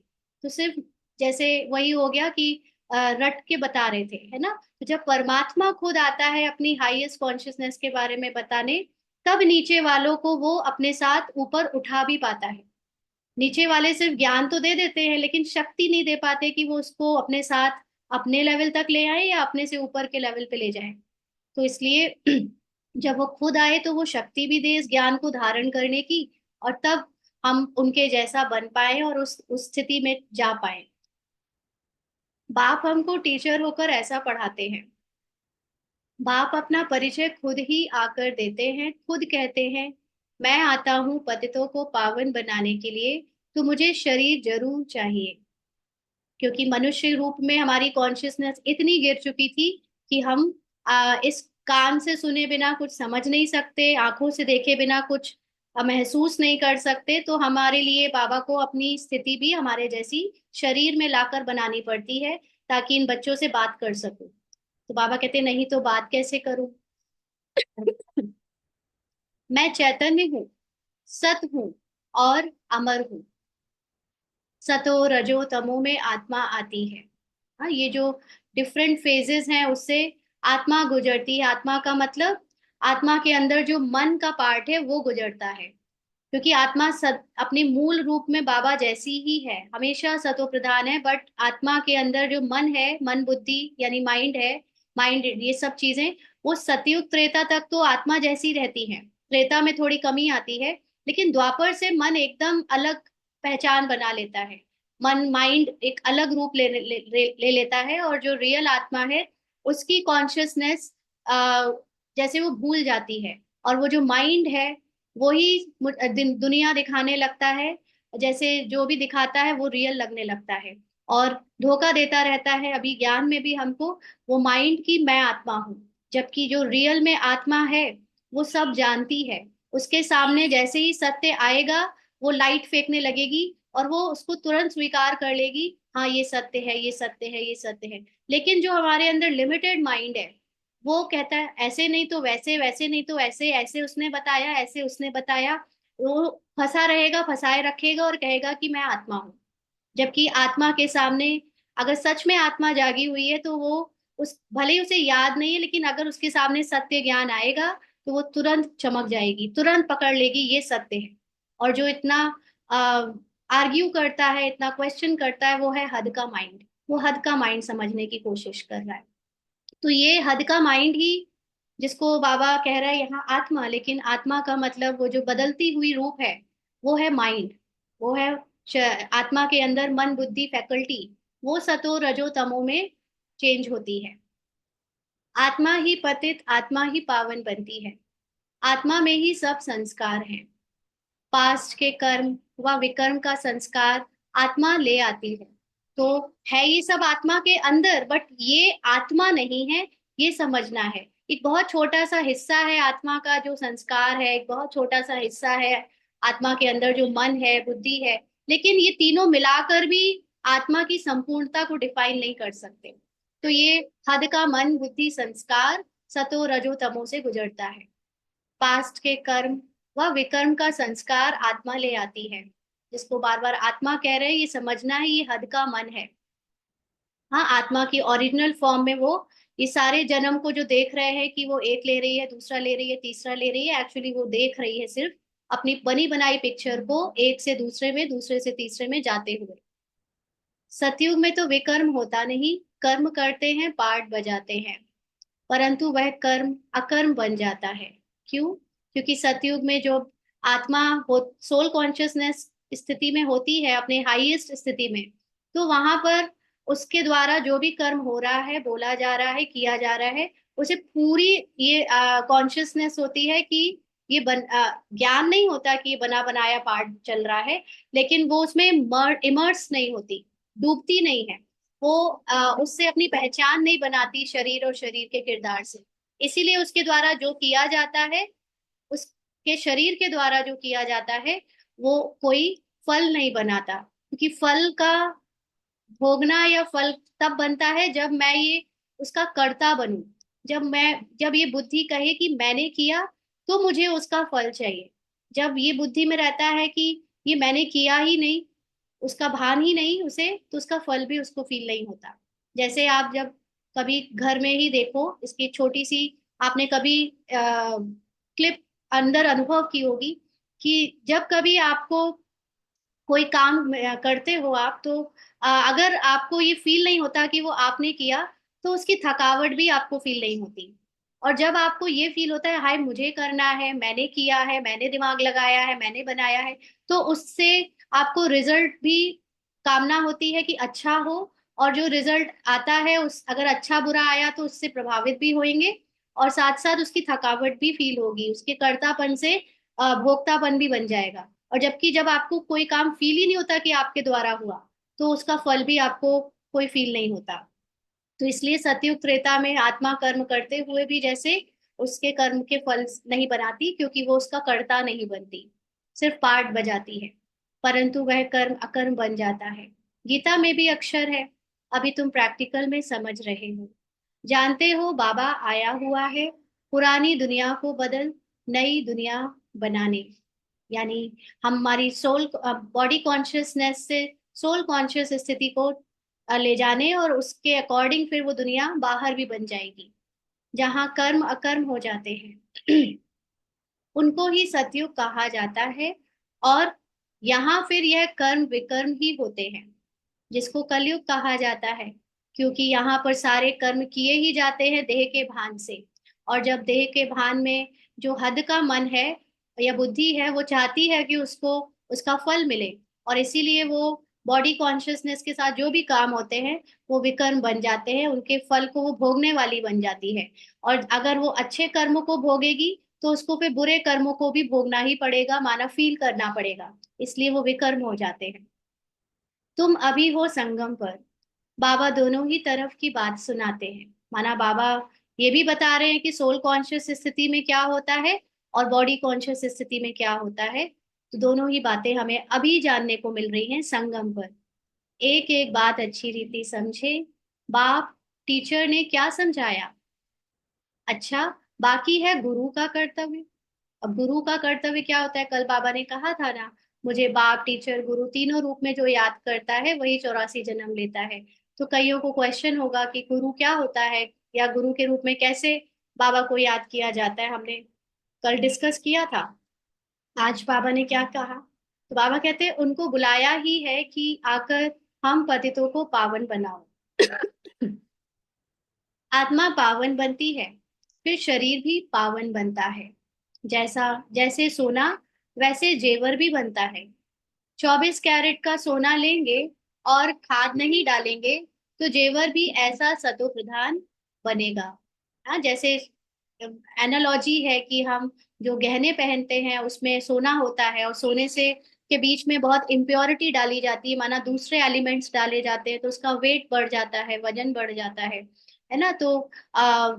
तो सिर्फ जैसे वही हो गया कि रट के बता रहे थे, है ना। तो जब परमात्मा खुद आता है अपनी हाईएस्ट कॉन्शियसनेस के बारे में बताने, तब नीचे वालों को वो अपने साथ ऊपर उठा भी पाता है। नीचे वाले सिर्फ ज्ञान तो दे देते हैं, लेकिन शक्ति नहीं दे पाते कि वो उसको अपने साथ अपने लेवल तक ले आए या अपने से ऊपर के लेवल पे ले जाए। तो इसलिए जब वो खुद आए तो वो शक्ति भी दे इस ज्ञान को धारण करने की, और तब हम उनके जैसा बन पाए और उस स्थिति में जा पाए। बाप हमको टीचर होकर ऐसा पढ़ाते हैं। बाप अपना परिचय खुद ही आकर देते हैं, खुद कहते हैं, मैं आता हूँ पतितों को पावन बनाने के लिए, तो मुझे शरीर जरूर चाहिए। क्योंकि मनुष्य रूप में हमारी कॉन्शियसनेस इतनी गिर चुकी थी कि हम इस कान से सुने बिना कुछ समझ नहीं सकते, आंखों से देखे बिना कुछ महसूस नहीं कर सकते। तो हमारे लिए बाबा को अपनी स्थिति भी हमारे जैसी शरीर में लाकर बनानी पड़ती है, ताकि इन बच्चों से बात कर सकूं। तो बाबा कहते नहीं तो बात कैसे करूं। मैं चैतन्य हूँ, सत हूँ और अमर हूँ। सतो रजो तमो में आत्मा आती है। हाँ, ये जो डिफरेंट फेजेस हैं उससे आत्मा गुजरती है। आत्मा का मतलब आत्मा के अंदर जो मन का पार्ट है वो गुजरता है। क्योंकि आत्मा अपने मूल रूप में बाबा जैसी ही है, हमेशा सतो प्रधान है। बट आत्मा के अंदर जो मन है, मन बुद्धि यानी माइंड है, माइंड ये सब चीजें, वो सतयुग त्रेता तक तो आत्मा जैसी रहती हैं। त्रेता में थोड़ी कमी आती है, लेकिन द्वापर से मन एकदम अलग पहचान बना लेता है। मन माइंड एक अलग रूप ले लेता है, और जो रियल आत्मा है उसकी कॉन्शियसनेस जैसे वो भूल जाती है। और वो जो माइंड है वही दुनिया दिखाने लगता है। जैसे जो भी दिखाता है वो रियल लगने लगता है, और धोखा देता रहता है। अभी ज्ञान में भी हमको वो माइंड की मैं आत्मा हूँ, जबकि जो रियल में आत्मा है वो सब जानती है। उसके सामने जैसे ही सत्य आएगा, वो लाइट फेंकने लगेगी और वो उसको तुरंत स्वीकार कर लेगी। हाँ, ये सत्य है, ये सत्य है, ये सत्य है। लेकिन जो हमारे अंदर लिमिटेड माइंड है, वो कहता है ऐसे नहीं तो वैसे, वैसे नहीं तो ऐसे, ऐसे उसने बताया, ऐसे उसने बताया। वो फंसा रहेगा, फंसाए रखेगा और कहेगा कि मैं आत्मा हूँ। जबकि आत्मा के सामने अगर सच में आत्मा जागी हुई है तो वो उस भले ही उसे याद नहीं है, लेकिन अगर उसके सामने सत्य ज्ञान आएगा तो वो तुरंत चमक जाएगी, तुरंत पकड़ लेगी ये सत्य है। और जो इतना आर्ग्यू करता है, इतना क्वेश्चन करता है, वो है हद का माइंड। वो हद का माइंड समझने की कोशिश कर रहा है। तो ये हद का माइंड ही, जिसको बाबा कह रहा है यहाँ आत्मा, लेकिन आत्मा का मतलब वो जो बदलती हुई रूप है वो है माइंड। वो है आत्मा के अंदर मन बुद्धि फैकल्टी, वो सतो रजो तमो में चेंज होती है। आत्मा ही पतित, आत्मा ही पावन बनती है। आत्मा में ही सब संस्कार हैं। पास्ट के कर्म व विकर्म का संस्कार आत्मा ले आती है। तो है ये सब आत्मा के अंदर, बट ये आत्मा नहीं है, ये समझना है। एक बहुत छोटा सा हिस्सा है आत्मा का जो संस्कार है, एक बहुत छोटा सा हिस्सा है आत्मा के अंदर जो मन है, बुद्धि है। लेकिन ये तीनों मिलाकर भी आत्मा की संपूर्णता को डिफाइन नहीं कर सकते। तो ये हद का मन बुद्धि संस्कार सतो रजो तमो से गुजरता है। पास्ट के कर्म व विकर्म का संस्कार आत्मा ले आती है। जिसको बार बार आत्मा कह रहे हैं, ये समझना है ये हद का मन है। हाँ, आत्मा की ओरिजिनल फॉर्म में वो ये सारे जन्म को जो देख रहे हैं कि वो एक ले रही है, दूसरा ले रही है, तीसरा ले रही है, एक्चुअली वो देख रही है सिर्फ अपनी बनी बनाई पिक्चर को, एक से दूसरे में, दूसरे से तीसरे में जाते हुए। सतयुग में तो विकर्म होता नहीं, कर्म करते हैं, पार्ट बजाते हैं, परंतु वह कर्म अकर्म बन जाता है। क्यों? क्योंकि सतयुग में जो आत्मा हो, सोल कॉन्शियसनेस स्थिति में होती है, अपने हाईएस्ट स्थिति में, तो वहां पर उसके द्वारा जो भी कर्म हो रहा है, बोला जा रहा है, किया जा रहा है, उसे पूरी ये कॉन्शियसनेस होती है कि ये ज्ञान नहीं होता कि ये बना बनाया पार्ट चल रहा है, लेकिन वो उसमें इमर्स नहीं होती, डूबती नहीं है। वो उससे अपनी पहचान नहीं बनाती शरीर और शरीर के किरदार से। इसीलिए उसके द्वारा जो किया जाता है, उसके शरीर के द्वारा जो किया जाता है, वो कोई फल नहीं बनाता। क्योंकि फल का भोगना या फल तब बनता है जब मैं ये उसका कर्ता बनूं। जब ये बुद्धि कहे कि मैंने किया तो मुझे उसका फल चाहिए। जब ये बुद्धि में रहता है कि ये मैंने किया ही नहीं, उसका भान ही नहीं उसे, तो उसका फल भी उसको फील नहीं होता। जैसे आप जब कभी घर में ही देखो, इसकी छोटी सी आपने कभी क्लिप अंदर अनुभव की होगी कि जब कभी आपको कोई काम करते हो आप, तो अगर आपको ये फील नहीं होता कि वो आपने किया, तो उसकी थकावट भी आपको फील नहीं होती। और जब आपको ये फील होता है हाय मुझे करना है, मैंने किया है, मैंने दिमाग लगाया है, मैंने बनाया है, तो उससे आपको रिजल्ट भी कामना होती है कि अच्छा हो। और जो रिजल्ट आता है उस अगर अच्छा बुरा आया तो उससे प्रभावित भी होंगे, और साथ साथ उसकी थकावट भी फील होगी, उसके कर्तापन से भोक्तापन भी बन जाएगा। और जबकि जब आपको कोई काम फील ही नहीं होता कि आपके द्वारा हुआ, तो उसका फल भी आपको कोई फील नहीं होता। तो इसलिए सतयुग त्रेता में आत्मा कर्म करते हुए भी जैसे उसके कर्म के फल नहीं बनाती, क्योंकि वो उसका कर्ता नहीं बनती, सिर्फ पार्ट बजाती है, परंतु वह कर्म अकर्म बन जाता है। गीता में भी अक्षर है, अभी तुम प्रैक्टिकल में समझ रहे हो। जानते हो बाबा आया हुआ है पुरानी दुनिया को बदल नई दुनिया बनाने। यानी हमारी सोल बॉडी कॉन्शियसनेस से सोल कॉन्शियस स्थिति को ले जाने, और उसके अकॉर्डिंग फिर वो दुनिया बाहर भी बन जाएगी, जहाँ कर्म अकर्म हो जाते हैं। उनको ही सतयुग कहा जाता है। और यहाँ फिर यह कर्म विकर्म ही होते हैं, जिसको कलयुग कहा जाता है, क्योंकि यहाँ पर सारे कर्म किए ही जाते हैं देह के भान से। और जब देह के भान में जो हद का मन है या बुद्धि है, वो चाहती है कि उसको उसका फल मिले, और इसीलिए वो बॉडी कॉन्शियसनेस के साथ जो भी काम होते हैं वो विकर्म बन जाते हैं, उनके फल को वो भोगने वाली बन जाती है। और अगर वो अच्छे कर्मों को भोगेगी तो उसको फिर बुरे कर्मों को भी भोगना ही पड़ेगा, माना फील करना पड़ेगा, इसलिए वो विकर्म हो जाते हैं। तुम अभी हो संगम पर, बाबा दोनों ही तरफ की बात सुनाते हैं। माना बाबा ये भी बता रहे हैं कि सोल कॉन्शियस स्थिति में क्या होता है और बॉडी कॉन्शियस स्थिति में क्या होता है। तो दोनों ही बातें हमें अभी जानने को मिल रही हैं संगम पर। एक एक बात अच्छी रीति समझे। बाप टीचर ने क्या समझाया। अच्छा, बाकी है गुरु का कर्तव्य। अब गुरु का कर्तव्य क्या होता है, कल बाबा ने कहा था ना, मुझे बाप टीचर गुरु तीनों रूप में जो याद करता है वही 84 जन्म लेता है। तो कईयों को क्वेश्चन होगा कि गुरु क्या होता है, या गुरु के रूप में कैसे बाबा को याद किया जाता है। हमने कल डिस्कस किया था। आज बाबा ने क्या कहा, तो बाबा कहते हैं उनको बुलाया ही है कि आकर हम पतितों को पावन बनाओ। आत्मा पावन बनती है, फिर शरीर भी पावन बनता है। जैसा जैसे सोना वैसे जेवर भी बनता है। 24 कैरेट का सोना लेंगे और खाद नहीं डालेंगे तो जेवर भी ऐसा सतो प्रधान बनेगा। हाँ, जैसे एनालॉजी है कि हम जो गहने पहनते हैं उसमें सोना होता है, और सोने से के बीच में बहुत इम्प्योरिटी डाली जाती है, माना दूसरे एलिमेंट्स डाले जाते हैं, तो उसका वेट बढ़ जाता है, वजन बढ़ जाता है ना। तो आ,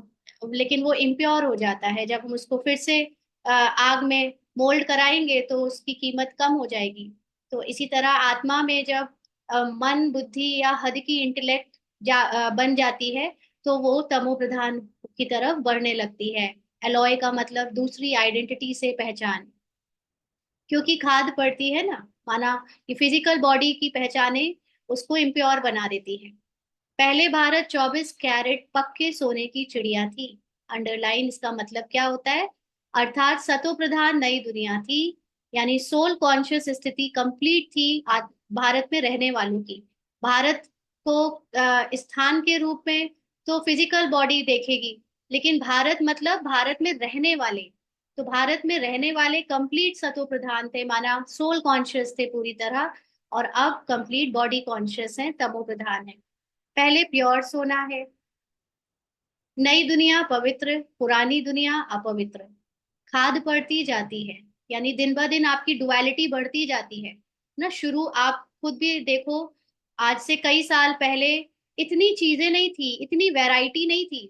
लेकिन वो इम्प्योर हो जाता है, जब हम उसको फिर से आग में मोल्ड कराएंगे तो उसकी कीमत कम हो जाएगी। तो इसी तरह आत्मा में जब मन बुद्धि या हद की इंटेलेक्ट बन जाती है, तो वो तमो प्रधान की तरफ बढ़ने लगती है। एलॉय का मतलब दूसरी आइडेंटिटी से पहचान, क्योंकि खाद पड़ती है ना, माना कि फिजिकल बॉडी की पहचाने उसको इम्प्योर बना देती है। पहले भारत 24 कैरेट पक्के सोने की चिड़िया थी। अंडरलाइन इसका मतलब क्या होता है, अर्थात सतो प्रधान नई दुनिया थी, यानी सोल कॉन्शियस स्थिति कंप्लीट थी भारत में रहने वालों की। भारत को स्थान के रूप में तो फिजिकल बॉडी देखेगी, लेकिन भारत मतलब भारत में रहने वाले। तो भारत में रहने वाले कंप्लीट सतो प्रधान थे, माना सोल कॉन्शियस थे पूरी तरह, और अब कंप्लीट बॉडी कॉन्शियस है, तमो प्रधान है। पहले प्योर सोना है, नई दुनिया पवित्र, पुरानी दुनिया अपवित्र। खाद बढ़ती जाती है, यानी दिन ब दिन आपकी डुअलिटी बढ़ती जाती है ना। शुरू आप खुद भी देखो, आज से कई साल पहले इतनी चीजें नहीं थी, इतनी वैरायटी नहीं थी,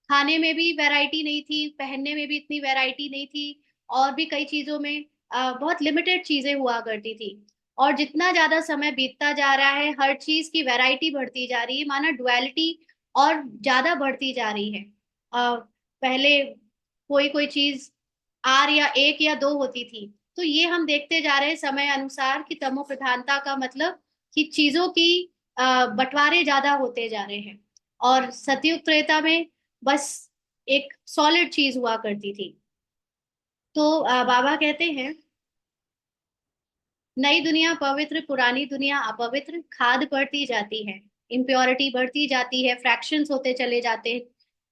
खाने में भी वैरायटी नहीं थी, पहनने में भी इतनी वैरायटी नहीं थी, और भी कई चीजों में बहुत लिमिटेड चीजें हुआ करती थी। और जितना ज्यादा समय बीतता जा रहा है हर चीज की वैरायटी बढ़ती जा रही है, माना डुअलिटी और ज्यादा बढ़ती जा रही है। पहले कोई कोई चीज आर या एक या दो होती थी, तो ये हम देखते जा रहे हैं समय अनुसार कि तमो प्रधानता का मतलब कि चीजों की बंटवारे ज्यादा होते जा रहे हैं। और सतयुग त्रेता में बस एक सॉलिड चीज हुआ करती थी। तो बाबा कहते हैं, नई दुनिया पवित्र, पुरानी दुनिया अपवित्र, खाद बढ़ती जाती है, इम्प्योरिटी बढ़ती जाती है, फ्रैक्शंस होते चले जाते हैं।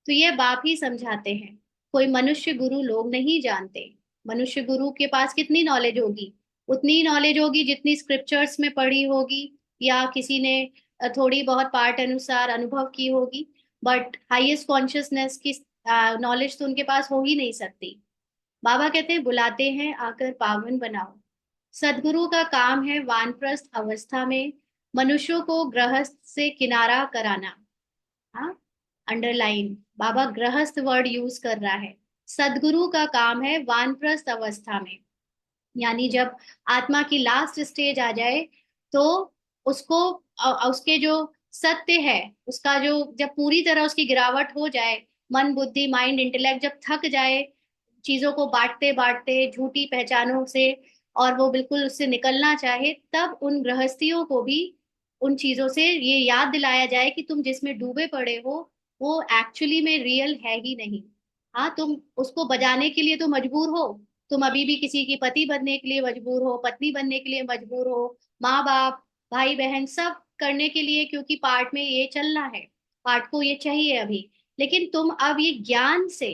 तो ये बाप ही समझाते हैं। कोई मनुष्य गुरु लोग नहीं जानते। मनुष्य गुरु के पास कितनी नॉलेज होगी? उतनी नॉलेज होगी जितनी स्क्रिप्चर्स में पढ़ी होगी, या किसी ने थोड़ी बहुत पाठ अनुसार अनुभव की होगी। बट हाईएस्ट कॉन्शियसनेस की नॉलेज तो उनके पास हो ही नहीं सकती। बाबा कहते हैं, बुलाते हैं आकर पावन बनाओ। सदगुरु का काम है वानप्रस्थ अवस्था में मनुष्यों को गृहस्थ से किनारा कराना। हाँ, अंडरलाइन, बाबा गृहस्थ वर्ड यूज कर रहा है। सदगुरु का काम है वानप्रस्थ अवस्था में, यानी जब आत्मा की लास्ट स्टेज आ जाए, तो उसको उसके जो सत्य है, उसका जो जब पूरी तरह उसकी गिरावट हो जाए, मन बुद्धि माइंड इंटेलेक्ट जब थक जाए चीजों को बांटते बांटते झूठी पहचानों से, और वो बिल्कुल उससे निकलना चाहे, तब उन गृहस्थियों को भी उन चीजों से ये याद दिलाया जाए कि तुम जिसमें डूबे पड़े हो वो एक्चुअली में रियल है ही नहीं। हाँ, तुम उसको बजाने के लिए तो मजबूर हो। तुम अभी भी किसी की पति बनने के लिए मजबूर हो, पत्नी बनने के लिए मजबूर हो, माँ बाप भाई बहन सब करने के लिए, क्योंकि पार्ट में ये चलना है, पार्ट को ये चाहिए अभी। लेकिन तुम अब ये ज्ञान से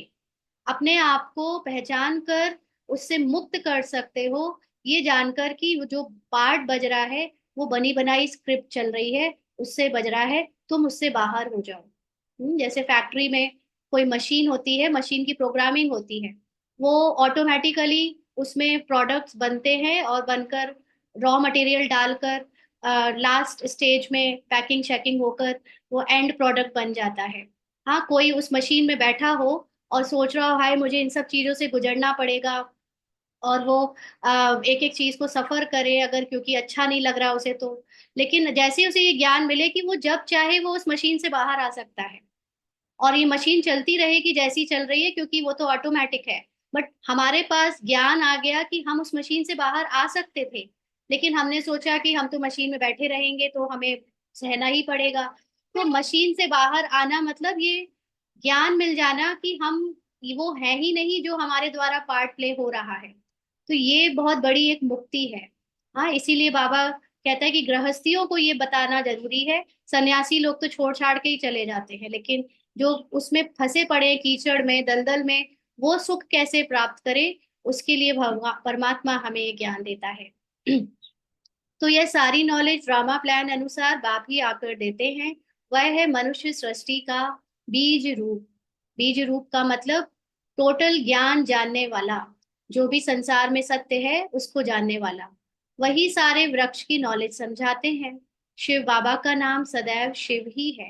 अपने आप को पहचान कर उससे मुक्त कर सकते हो, ये जानकर कि वो जो पार्ट बज रहा है वो बनी बनाई स्क्रिप्ट चल रही है, उससे बज रहा है, तुम उससे बाहर हो जाओ। जैसे फैक्ट्री में कोई मशीन होती है, मशीन की प्रोग्रामिंग होती है, वो ऑटोमेटिकली उसमें प्रोडक्ट्स बनते हैं और बनकर रॉ मटेरियल डालकर लास्ट स्टेज में पैकिंग शैकिंग होकर वो एंड प्रोडक्ट बन जाता है। हाँ, कोई उस मशीन में बैठा हो और सोच रहा हो, हाय मुझे इन सब चीजों से गुजरना पड़ेगा, और वो एक एक चीज को सफर करे अगर, क्योंकि अच्छा नहीं लग रहा उसे तो। लेकिन जैसे ही उसे ये ज्ञान मिले कि वो जब चाहे वो उस मशीन से बाहर आ सकता है, और ये मशीन चलती रहेगी जैसी चल रही है, क्योंकि वो तो ऑटोमेटिक है। बट हमारे पास ज्ञान आ गया कि हम उस मशीन से बाहर आ सकते थे, लेकिन हमने सोचा कि हम तो मशीन में बैठे रहेंगे तो हमें सहना ही पड़ेगा। तो मशीन से बाहर आना मतलब ये ज्ञान मिल जाना कि हम वो है ही नहीं जो हमारे द्वारा पार्ट प्ले हो रहा है। तो ये बहुत बड़ी एक मुक्ति है। हाँ, इसीलिए बाबा कहता है कि गृहस्थियों को ये बताना जरूरी है। सन्यासी लोग तो छोड़ छाड़ के ही चले जाते हैं, लेकिन जो उसमें फंसे पड़े हैं, कीचड़ में दलदल में, वो सुख कैसे प्राप्त करे, उसके लिए भगवान परमात्मा हमें ये ज्ञान देता है। तो यह सारी नॉलेज ड्रामा प्लान अनुसार बाप ही आकर देते हैं। वह है मनुष्य सृष्टि का बीज रूप। बीज रूप का मतलब टोटल ज्ञान जानने वाला, जो भी संसार में सत्य है उसको जानने वाला, वही सारे वृक्ष की नॉलेज समझाते हैं। शिव बाबा का नाम सदैव शिव ही है।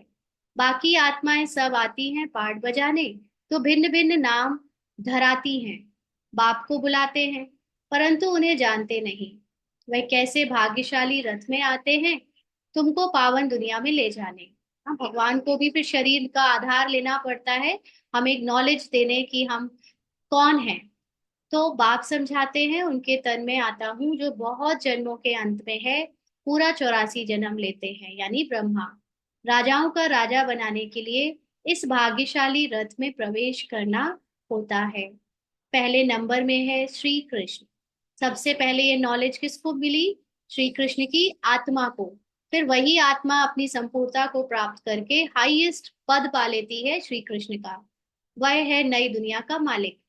बाकी आत्माएं सब आती हैं पाठ बजाने, तो भिन्न भिन्न नाम धराती हैं, बाप को बुलाते हैं, परंतु उन्हें जानते नहीं। वह कैसे भाग्यशाली रथ में आते हैं तुमको पावन दुनिया में ले जाने। हाँ, भगवान को भी फिर शरीर का आधार लेना पड़ता है, हमें एक नॉलेज देने की हम कौन है। तो बाप समझाते हैं, उनके तन में आता हूँ जो बहुत जन्मों के अंत में है, पूरा 84 जन्म लेते हैं, यानी ब्रह्मा राजाओं का राजा बनाने के लिए इस भाग्यशाली रथ में प्रवेश करना होता है। पहले नंबर में है श्री कृष्ण। सबसे पहले ये नॉलेज किसको मिली? श्री कृष्ण की आत्मा को। फिर वही आत्मा अपनी संपूर्णता को प्राप्त करके हाईएस्ट पद पा लेती है श्री कृष्ण का। वह है नई दुनिया का मालिक।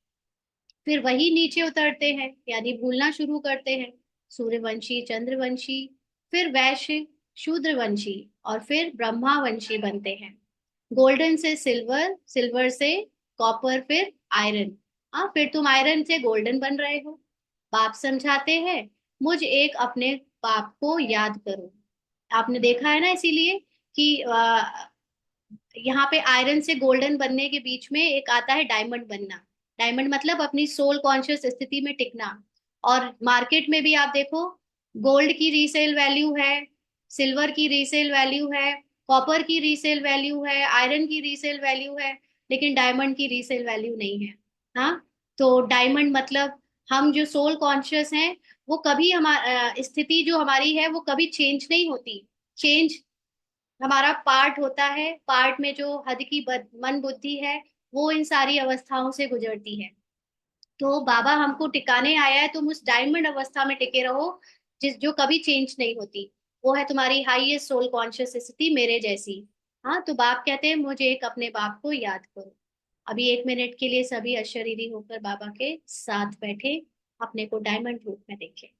फिर वही नीचे उतरते हैं, यानी भूलना शुरू करते हैं। सूर्यवंशी, चंद्रवंशी, फिर वैश्य, शूद्रवंशी, और फिर ब्रह्मावंशी बनते हैं। गोल्डन से सिल्वर, सिल्वर से कॉपर, फिर आयरन। हाँ, फिर तुम आयरन से गोल्डन बन रहे हो। बाप समझाते हैं, मुझ एक अपने बाप को याद करो। आपने देखा है ना, इसीलिए कि यहाँ पे आयरन से गोल्डन बनने के बीच में एक आता है डायमंड बनना। डायमंड मतलब अपनी सोल कॉन्शियस स्थिति में टिकना। और मार्केट में भी आप देखो, गोल्ड की रीसेल वैल्यू है, सिल्वर की रीसेल वैल्यू है, कॉपर की रीसेल वैल्यू है, आयरन की रीसेल वैल्यू है, लेकिन डायमंड की रीसेल वैल्यू नहीं है। हाँ, तो डायमंड मतलब हम जो सोल कॉन्शियस हैं, वो कभी हमारा स्थिति जो हमारी है वो कभी चेंज नहीं होती। चेंज हमारा पार्ट होता है, पार्ट में जो हद की मन बुद्धि है वो इन सारी अवस्थाओं से गुजरती है। तो बाबा हमको टिकाने आया है, तुम उस डायमंड अवस्था में टिके रहो जिस जो कभी चेंज नहीं होती। वो है तुम्हारी हाईएस्ट सोल कॉन्शियस स्थिति, मेरे जैसी। हाँ, तो बाप कहते हैं मुझे एक अपने बाप को याद करो। अभी 1 मिनट के लिए सभी अशरीरी होकर बाबा के साथ बैठे, अपने को डायमंड रूप में देखे।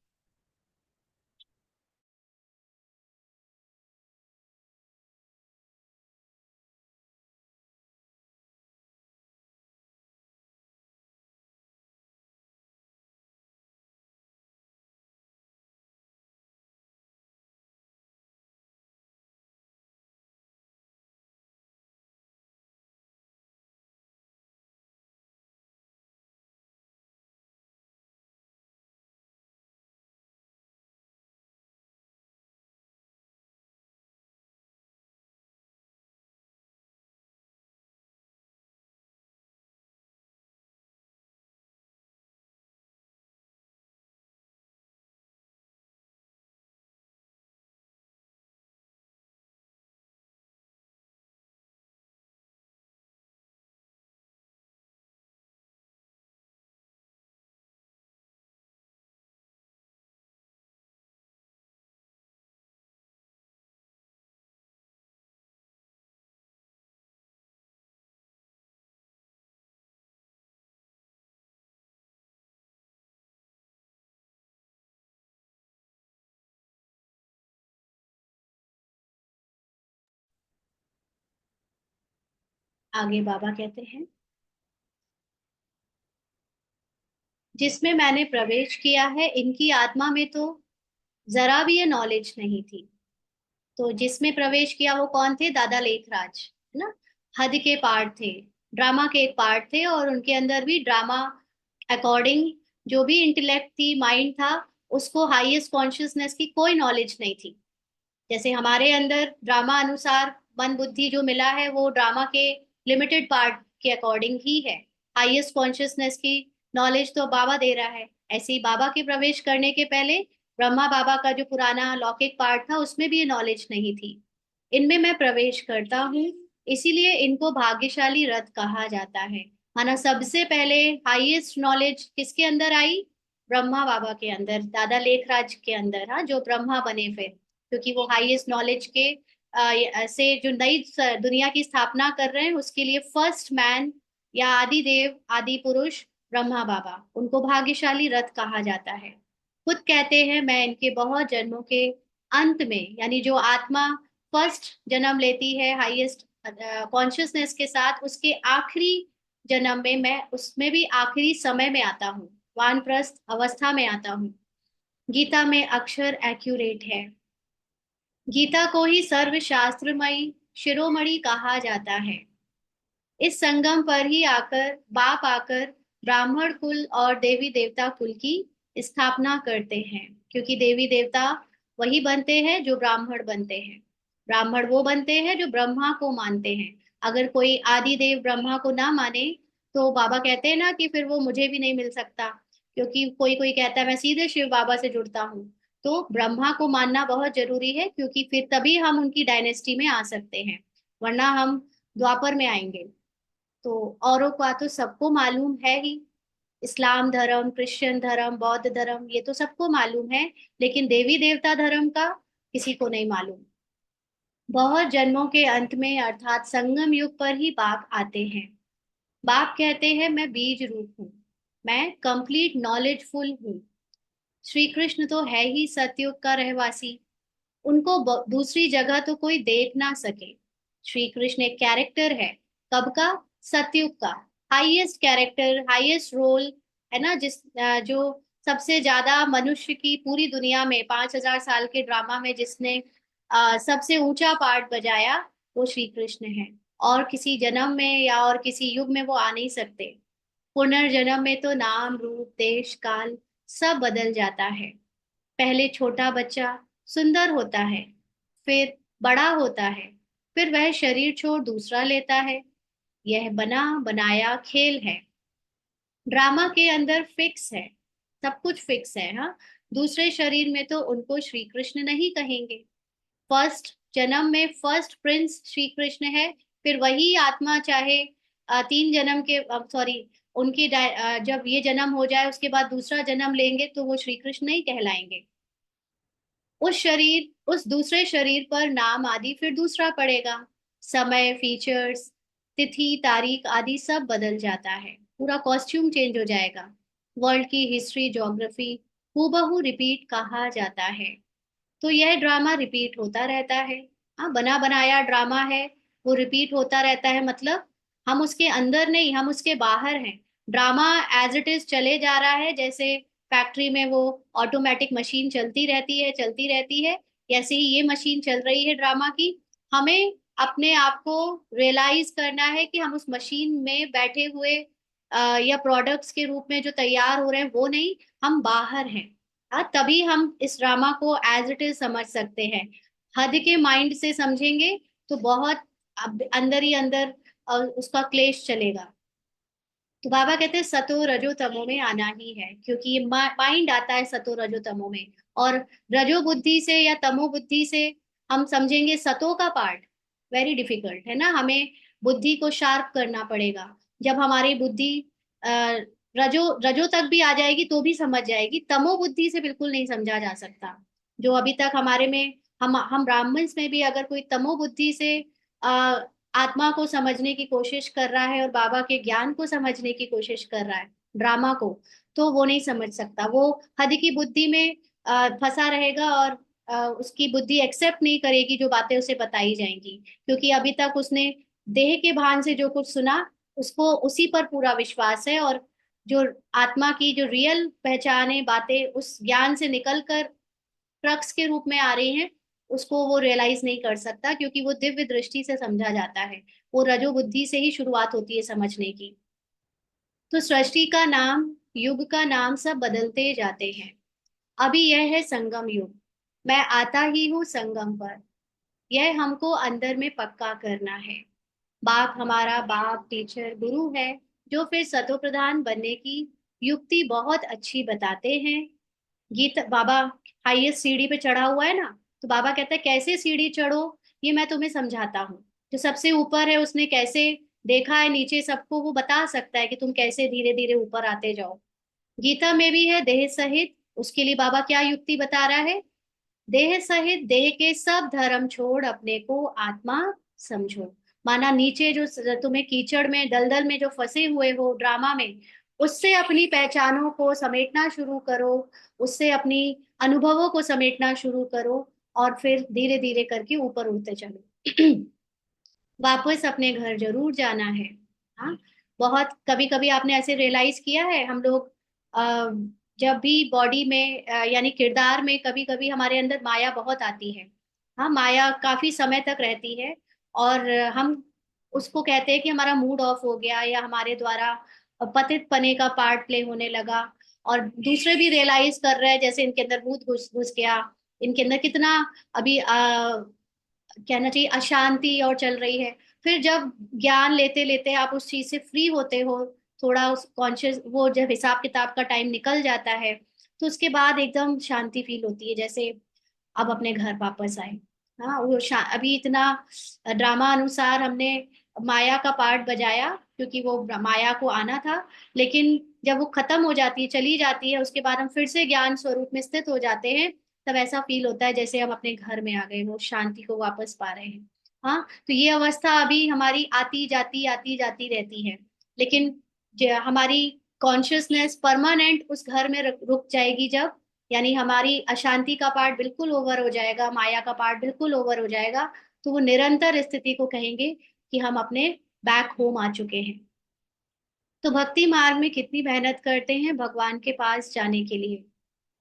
आगे बाबा कहते हैं, जिसमें मैंने प्रवेश किया है इनकी आत्मा में तो जरा भी ये नॉलेज नहीं थी। तो जिसमें प्रवेश किया वो कौन थे? दादा लेखराज, है ना। हद के पार्ट थे, ड्रामा के एक पार्ट थे, और उनके अंदर भी ड्रामा अकॉर्डिंग जो भी इंटेलेक्ट थी, माइंड था, उसको हाईएस्ट कॉन्शियसनेस की कोई नॉलेज नहीं थी। जैसे हमारे अंदर ड्रामा अनुसार मन बुद्धि जो मिला है वो ड्रामा के लिमिटेड पार्ट के अकॉर्डिंग ही है। हाईएस्ट कॉन्शियसनेस की नॉलेज तो बाबा दे रहा है। ऐसे ही बाबा के प्रवेश करने के पहले ब्रह्मा बाबा का जो पुराना लौकिक पार्ट था उसमें भी ये नॉलेज नहीं थी। इनमें मैं प्रवेश करता हूँ, इसीलिए इनको भाग्यशाली रथ कहा जाता है। माना सबसे पहले हाईएस्ट नॉलेज किसके अंदर आई? ब्रह्मा बाबा के अंदर, दादा लेखराज के अंदर, हाँ, जो ब्रह्मा बने फिर, क्योंकि वो हाईएस्ट नॉलेज के से जो नई दुनिया की स्थापना कर रहे हैं, उसके लिए फर्स्ट मैन या आदि देव, आदि पुरुष ब्रह्मा बाबा, उनको भाग्यशाली रथ कहा जाता है। खुद कहते हैं मैं इनके बहुत जन्मों के अंत में, यानी जो आत्मा फर्स्ट जन्म लेती है हाईएस्ट कॉन्शियसनेस के साथ, उसके आखिरी जन्म में मैं उसमें भी आखिरी समय में आता हूँ, वानप्रस्थ अवस्था में आता हूँ। गीता में अक्षर एक्यूरेट है। गीता को ही सर्वशास्त्रमयी शिरोमणि कहा जाता है। इस संगम पर ही आकर बाप आकर ब्राह्मण कुल और देवी देवता कुल की स्थापना करते हैं, क्योंकि देवी देवता वही बनते हैं जो ब्राह्मण बनते हैं। ब्राह्मण वो बनते हैं जो ब्रह्मा को मानते हैं। अगर कोई आदि देव ब्रह्मा को ना माने, तो बाबा कहते हैं ना कि फिर वो मुझे भी नहीं मिल सकता, क्योंकि कोई कोई कहता है मैं सीधे शिव बाबा से जुड़ता हूँ। तो ब्रह्मा को मानना बहुत जरूरी है, क्योंकि फिर तभी हम उनकी डायनेस्टी में आ सकते हैं, वरना हम द्वापर में आएंगे। तो औरों का तो सबको मालूम है ही, इस्लाम धर्म, क्रिश्चियन धर्म, बौद्ध धर्म, ये तो सबको मालूम है, लेकिन देवी देवता धर्म का किसी को नहीं मालूम। बहुत जन्मों के अंत में अर्थात संगम युग पर ही बाप आते हैं। बाप कहते हैं मैं बीज रूप हूँ, मैं कंप्लीट नॉलेजफुल हूँ। श्री कृष्ण तो है ही सतयुग का रहवासी, उनको दूसरी जगह तो कोई देख ना सके। श्री कृष्ण एक कैरेक्टर है, कब का? सतयुग का। हाईएस्ट कैरेक्टर, हाईएस्ट रोल, है ना, जो सबसे ज्यादा मनुष्य की पूरी दुनिया में 5,000 साल के ड्रामा में जिसने सबसे ऊंचा पार्ट बजाया, वो श्री कृष्ण है। और किसी जन्म में या और किसी युग में वो आ नहीं सकते। पुनर्जन्म में तो नाम रूप देश काल सब बदल जाता है। पहले छोटा बच्चा सुंदर होता है, फिर बड़ा होता है, फिर वह शरीर छोड़ दूसरा लेता है। यह बना बनाया खेल है। ड्रामा के अंदर फिक्स है, सब कुछ फिक्स है। हाँ, दूसरे शरीर में तो उनको श्री कृष्ण नहीं कहेंगे। फर्स्ट जन्म में फर्स्ट प्रिंस श्री कृष्ण है, फिर वही आत्मा चाहे 3 जन्म के, सॉरी, उनकी जब ये जन्म हो जाए उसके बाद दूसरा जन्म लेंगे तो वो श्री कृष्ण ही कहलाएंगे। उस दूसरे शरीर पर नाम आदि फिर दूसरा पड़ेगा। समय, फीचर्स, तिथि, तारीख आदि सब बदल जाता है, पूरा कॉस्ट्यूम चेंज हो जाएगा। वर्ल्ड की हिस्ट्री, ज्योग्राफी हूबहू रिपीट कहा जाता है। तो यह ड्रामा रिपीट होता रहता है। हाँ, बना बनाया ड्रामा है, वो रिपीट होता रहता है, मतलब हम उसके अंदर नहीं, हम उसके बाहर हैं। ड्रामा एज इट इज चले जा रहा है, जैसे फैक्ट्री में वो ऑटोमेटिक मशीन चलती रहती है, चलती रहती है, ऐसे ही ये मशीन चल रही है ड्रामा की। हमें अपने आप को रियलाइज करना है कि हम उस मशीन में बैठे हुए या प्रोडक्ट्स के रूप में जो तैयार हो रहे हैं वो नहीं, हम बाहर हैं। हाँ, तभी हम इस ड्रामा को एज इट इज समझ सकते हैं। हद के माइंड से समझेंगे तो बहुत अंदर ही अंदर उसका क्लेश चलेगा। तो बाबा कहते हैं सतो रजो तमो में आना ही है, क्योंकि ये माइंड आता है सतो रजो तमो में। और रजो बुद्धि से या तमो बुद्धि से हम समझेंगे सतो का पार्ट वेरी डिफिकल्ट है ना, हमें बुद्धि को शार्प करना पड़ेगा। जब हमारी बुद्धि अ, रजो रजो तक भी आ जाएगी तो भी समझ जाएगी, तमो बुद्धि से बिल्कुल नहीं समझा जा सकता। जो अभी तक हमारे में, हम ब्राह्मण्स में भी अगर कोई तमो बुद्धि से आत्मा को समझने की कोशिश कर रहा है और बाबा के ज्ञान को समझने की कोशिश कर रहा है, ड्रामा को, तो वो नहीं समझ सकता। वो हद की बुद्धि में फंसा रहेगा और उसकी बुद्धि एक्सेप्ट नहीं करेगी जो बातें उसे बताई जाएंगी, क्योंकि अभी तक उसने देह के भान से जो कुछ सुना उसको उसी पर पूरा विश्वास है। और जो आत्मा की जो रियल पहचान है, बातें उस ज्ञान से निकल कर क्रक्स के रूप में आ रही हैं, उसको वो रियलाइज नहीं कर सकता, क्योंकि वो दिव्य दृष्टि से समझा जाता है। वो रजो बुद्धि से ही शुरुआत होती है समझने की। तो सृष्टि का नाम, युग का नाम सब बदलते जाते हैं। अभी यह है संगम युग, मैं आता ही हूँ संगम पर, यह हमको अंदर में पक्का करना है। बाप हमारा बाप, टीचर, गुरु है, जो फिर सतो प्रधान बनने की युक्ति बहुत अच्छी बताते हैं। गीत बाबा हाईएस्ट सीढ़ी पे चढ़ा हुआ है ना, तो बाबा कहता है कैसे सीढ़ी चढ़ो ये मैं तुम्हें समझाता हूँ। जो सबसे ऊपर है उसने कैसे देखा है नीचे सबको, वो बता सकता है कि तुम कैसे धीरे धीरे ऊपर आते जाओ। गीता में भी है देह सहित, उसके लिए बाबा क्या युक्ति बता रहा है। देह सहित देह के सब धर्म छोड़ अपने को आत्मा समझो। माना नीचे जो तुम्हें कीचड़ में, दलदल में जो फंसे हुए हो ड्रामा में, उससे अपनी पहचानों को समेटना शुरू करो, उससे अपनी अनुभवों को समेटना शुरू करो, और फिर धीरे धीरे करके ऊपर उठते चलो। वापस अपने घर जरूर जाना है। हाँ, बहुत कभी कभी आपने ऐसे रियलाइज किया है, हम लोग अ, जब भी बॉडी में यानी किरदार में कभी कभी हमारे अंदर माया बहुत आती है। हाँ, माया काफी समय तक रहती है, और हम उसको कहते हैं कि हमारा मूड ऑफ हो गया, या हमारे द्वारा पतित पने का पार्ट प्ले होने लगा। और दूसरे भी रियलाइज कर रहे हैं जैसे इनके अंदर भूत घुस घुस गया, इनके अंदर कितना अभी कहना चाहिए अशांति और चल रही है। फिर जब ज्ञान लेते लेते आप उस चीज से फ्री होते हो, थोड़ा उस कॉन्शियस, वो जब हिसाब किताब का टाइम निकल जाता है, तो उसके बाद एकदम शांति फील होती है, जैसे अब अपने घर वापस आए। हाँ, वो अभी इतना ड्रामा अनुसार हमने माया का पार्ट बजाया, क्योंकि वो माया को आना था। लेकिन जब वो खत्म हो जाती है, चली जाती है, उसके बाद हम फिर से ज्ञान स्वरूप में स्थित हो जाते हैं, तब ऐसा फील होता है जैसे हम अपने घर में आ गए, वो शांति को वापस पा रहे हैं। हाँ, तो ये अवस्था अभी हमारी आती जाती रहती है। लेकिन हमारी कॉन्शियसनेस परमानेंट उस घर में रुक जाएगी जब, यानी हमारी अशांति का पार्ट बिल्कुल ओवर हो जाएगा, माया का पार्ट बिल्कुल ओवर हो जाएगा, तो वो निरंतर स्थिति को कहेंगे कि हम अपने बैक होम आ चुके हैं। तो भक्ति मार्ग में कितनी मेहनत करते हैं भगवान के पास जाने के लिए।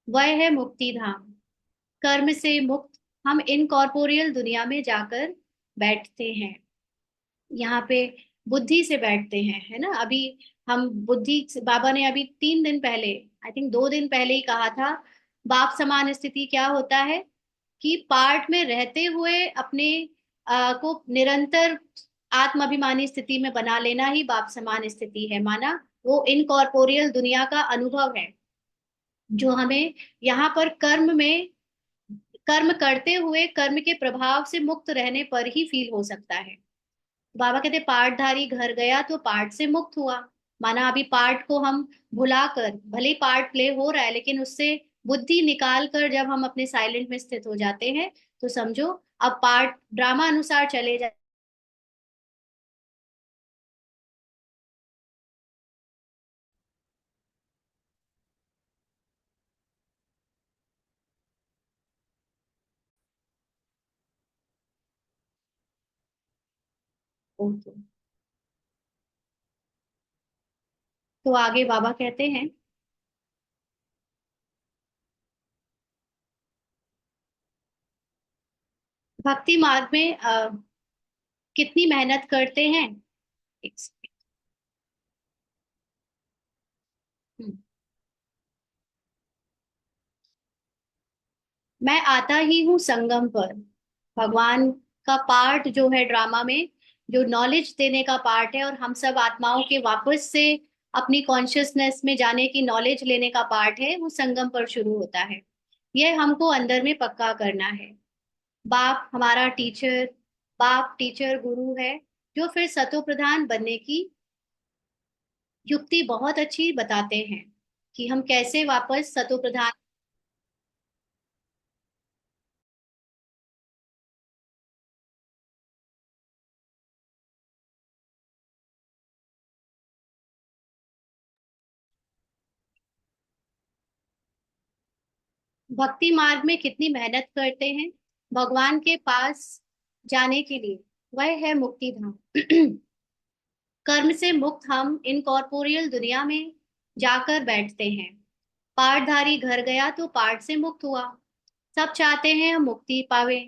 वह है मुक्ति धाम, कर्म से मुक्त हम इनकॉर्पोरियल दुनिया में जाकर बैठते हैं। यहाँ पे बुद्धि से बैठते हैं, है ना। अभी हम बाबा ने अभी 3 दिन पहले, आई थिंक 2 दिन पहले ही कहा था, बाप समान स्थिति क्या होता है कि पार्ट में रहते हुए अपने को निरंतर आत्म अभिमानी स्थिति में बना लेना ही बाप समान स्थिति है। माना वो इनकॉर्पोरियल दुनिया का अनुभव है जो हमें यहाँ पर कर्म में कर्म करते हुए कर्म के प्रभाव से मुक्त रहने पर ही फील हो सकता है। बाबा कहते पाठधारी घर गया तो पाठ से मुक्त हुआ। माना अभी पाठ को हम भुलाकर, भले ही पाठ प्ले हो रहा है लेकिन उससे बुद्धि निकाल कर जब हम अपने साइलेंट में स्थित हो जाते हैं तो समझो अब पाठ ड्रामा अनुसार चले जाए। तो आगे बाबा कहते हैं, भक्ति मार्ग में कितनी मेहनत करते हैं। एक सेकंड। हम्म। मैं आता ही हूँ संगम पर। भगवान का पार्ट जो है ड्रामा में, जो नॉलेज देने का पार्ट है और हम सब आत्माओं के वापस से अपनी कॉन्शियसनेस में जाने की नॉलेज लेने का पार्ट है, वो संगम पर शुरू होता है। यह हमको अंदर में पक्का करना है। बाप हमारा टीचर, बाप टीचर गुरु है, जो फिर सतो प्रधान बनने की युक्ति बहुत अच्छी बताते हैं कि हम कैसे वापस सतो प्रधान। भक्ति मार्ग में कितनी मेहनत करते हैं भगवान के पास जाने के लिए, वह है मुक्ति धाम। कर्म से मुक्त हम इनकॉर्पोरियल दुनिया में जाकर बैठते हैं। पाठधारी घर गया तो पाठ से मुक्त हुआ। सब चाहते हैं हम मुक्ति पावे,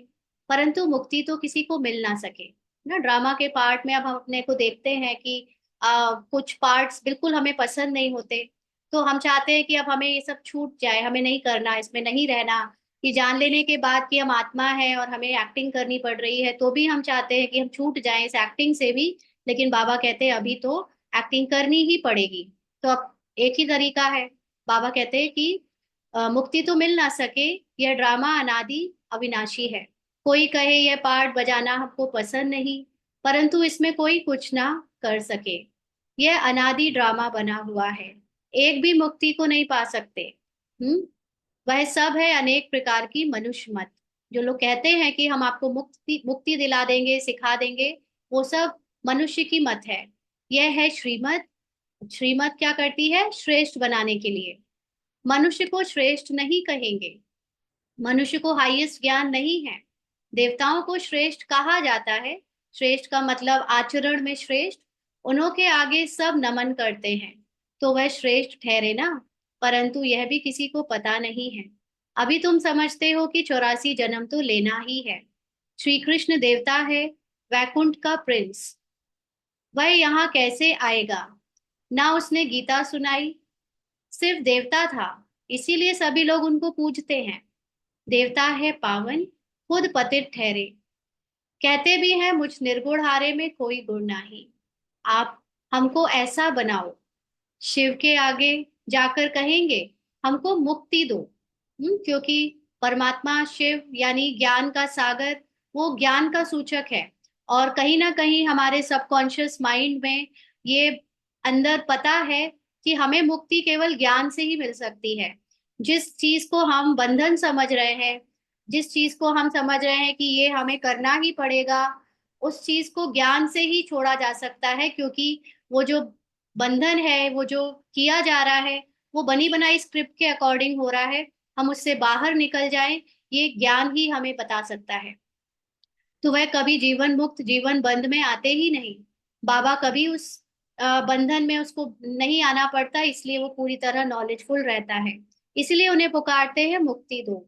परंतु मुक्ति तो किसी को मिल ना सके ना। ड्रामा के पार्ट में अब हम अपने को देखते हैं कि कुछ पार्ट्स बिल्कुल हमें पसंद नहीं होते, तो हम चाहते हैं कि अब हमें ये सब छूट जाए, हमें नहीं करना, इसमें नहीं रहना। ये जान लेने के बाद कि हम आत्मा है और हमें एक्टिंग करनी पड़ रही है तो भी हम चाहते हैं कि हम छूट जाएं इस एक्टिंग से भी। लेकिन बाबा कहते हैं अभी तो एक्टिंग करनी ही पड़ेगी। तो अब एक ही तरीका है। बाबा कहते हैं कि मुक्ति तो मिल ना सके, यह ड्रामा अनादि अविनाशी है। कोई कहे यह पार्ट बजाना हमको पसंद नहीं, परंतु इसमें कोई कुछ ना कर सके। यह अनादि ड्रामा बना हुआ है, एक भी मुक्ति को नहीं पा सकते। हम्म। वह सब है अनेक प्रकार की मनुष्य मत। जो लोग कहते हैं कि हम आपको मुक्ति मुक्ति दिला देंगे, सिखा देंगे, वो सब मनुष्य की मत है। यह है श्रीमत। श्रीमत क्या करती है, श्रेष्ठ बनाने के लिए। मनुष्य को श्रेष्ठ नहीं कहेंगे, मनुष्य को हाईएस्ट ज्ञान नहीं है। देवताओं को श्रेष्ठ कहा जाता है। श्रेष्ठ का मतलब आचरण में श्रेष्ठ। उन्हों के आगे सब नमन करते हैं, तो वह श्रेष्ठ ठहरे ना। परंतु यह भी किसी को पता नहीं है। अभी तुम समझते हो कि 84 जन्म तो लेना ही है। श्री कृष्ण देवता है, वैकुंठ का प्रिंस। वह यहाँ कैसे आएगा। ना उसने गीता सुनाई, सिर्फ देवता था, इसीलिए सभी लोग उनको पूजते हैं। देवता है पावन, खुद पतित ठहरे। कहते भी हैं मुझ निर्गुण हारे में कोई गुण नहीं। आप हमको ऐसा बनाओ, शिव के आगे जाकर कहेंगे हमको मुक्ति दो। क्योंकि परमात्मा शिव यानी ज्ञान का सागर, वो ज्ञान का सूचक है। और कहीं ना कहीं हमारे सबकॉन्शियस माइंड में ये अंदर पता है कि हमें मुक्ति केवल ज्ञान से ही मिल सकती है। जिस चीज को हम बंधन समझ रहे हैं, जिस चीज को हम समझ रहे हैं कि ये हमें करना ही पड़ेगा, उस चीज को ज्ञान से ही छोड़ा जा सकता है। क्योंकि वो जो बंधन है, वो जो किया जा रहा है, वो बनी बनाई स्क्रिप्ट के अकॉर्डिंग हो रहा है। हम उससे बाहर निकल जाएं, ये ज्ञान ही हमें बता सकता है। तो वह कभी जीवन मुक्त जीवन बंद में आते ही नहीं। बाबा कभी उस बंधन में उसको नहीं आना पड़ता, इसलिए वो पूरी तरह नॉलेजफुल रहता है। इसलिए उन्हें पुकारते हैं मुक्ति दो।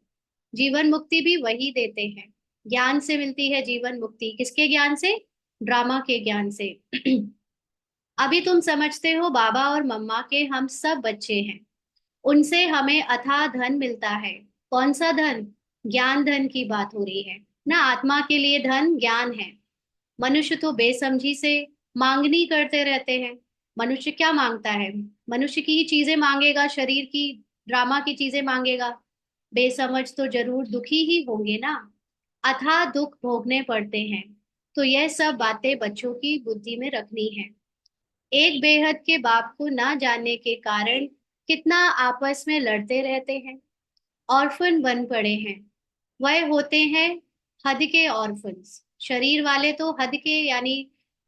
जीवन मुक्ति भी वही देते हैं। ज्ञान से मिलती है जीवन मुक्ति। किसके ज्ञान से, ड्रामा के ज्ञान से। अभी तुम समझते हो बाबा और मम्मा के हम सब बच्चे हैं। उनसे हमें अथाह धन मिलता है। कौन सा धन, ज्ञान धन की बात हो रही है ना। आत्मा के लिए धन ज्ञान है। मनुष्य तो बेसमझी से मांगनी करते रहते हैं। मनुष्य क्या मांगता है, मनुष्य की ही चीजें मांगेगा, शरीर की ड्रामा की चीजें मांगेगा। बेसमझ तो जरूर दुखी ही होंगे ना, अथाह दुख भोगने पड़ते हैं। तो यह सब बातें बच्चों की बुद्धि में रखनी है। एक बेहद के बाप को ना जानने के कारण कितना आपस में लड़ते रहते हैं, ऑर्फन बन पड़े हैं। वह होते हैं हद के ऑर्फन्स। शरीर वाले तो हद के यानी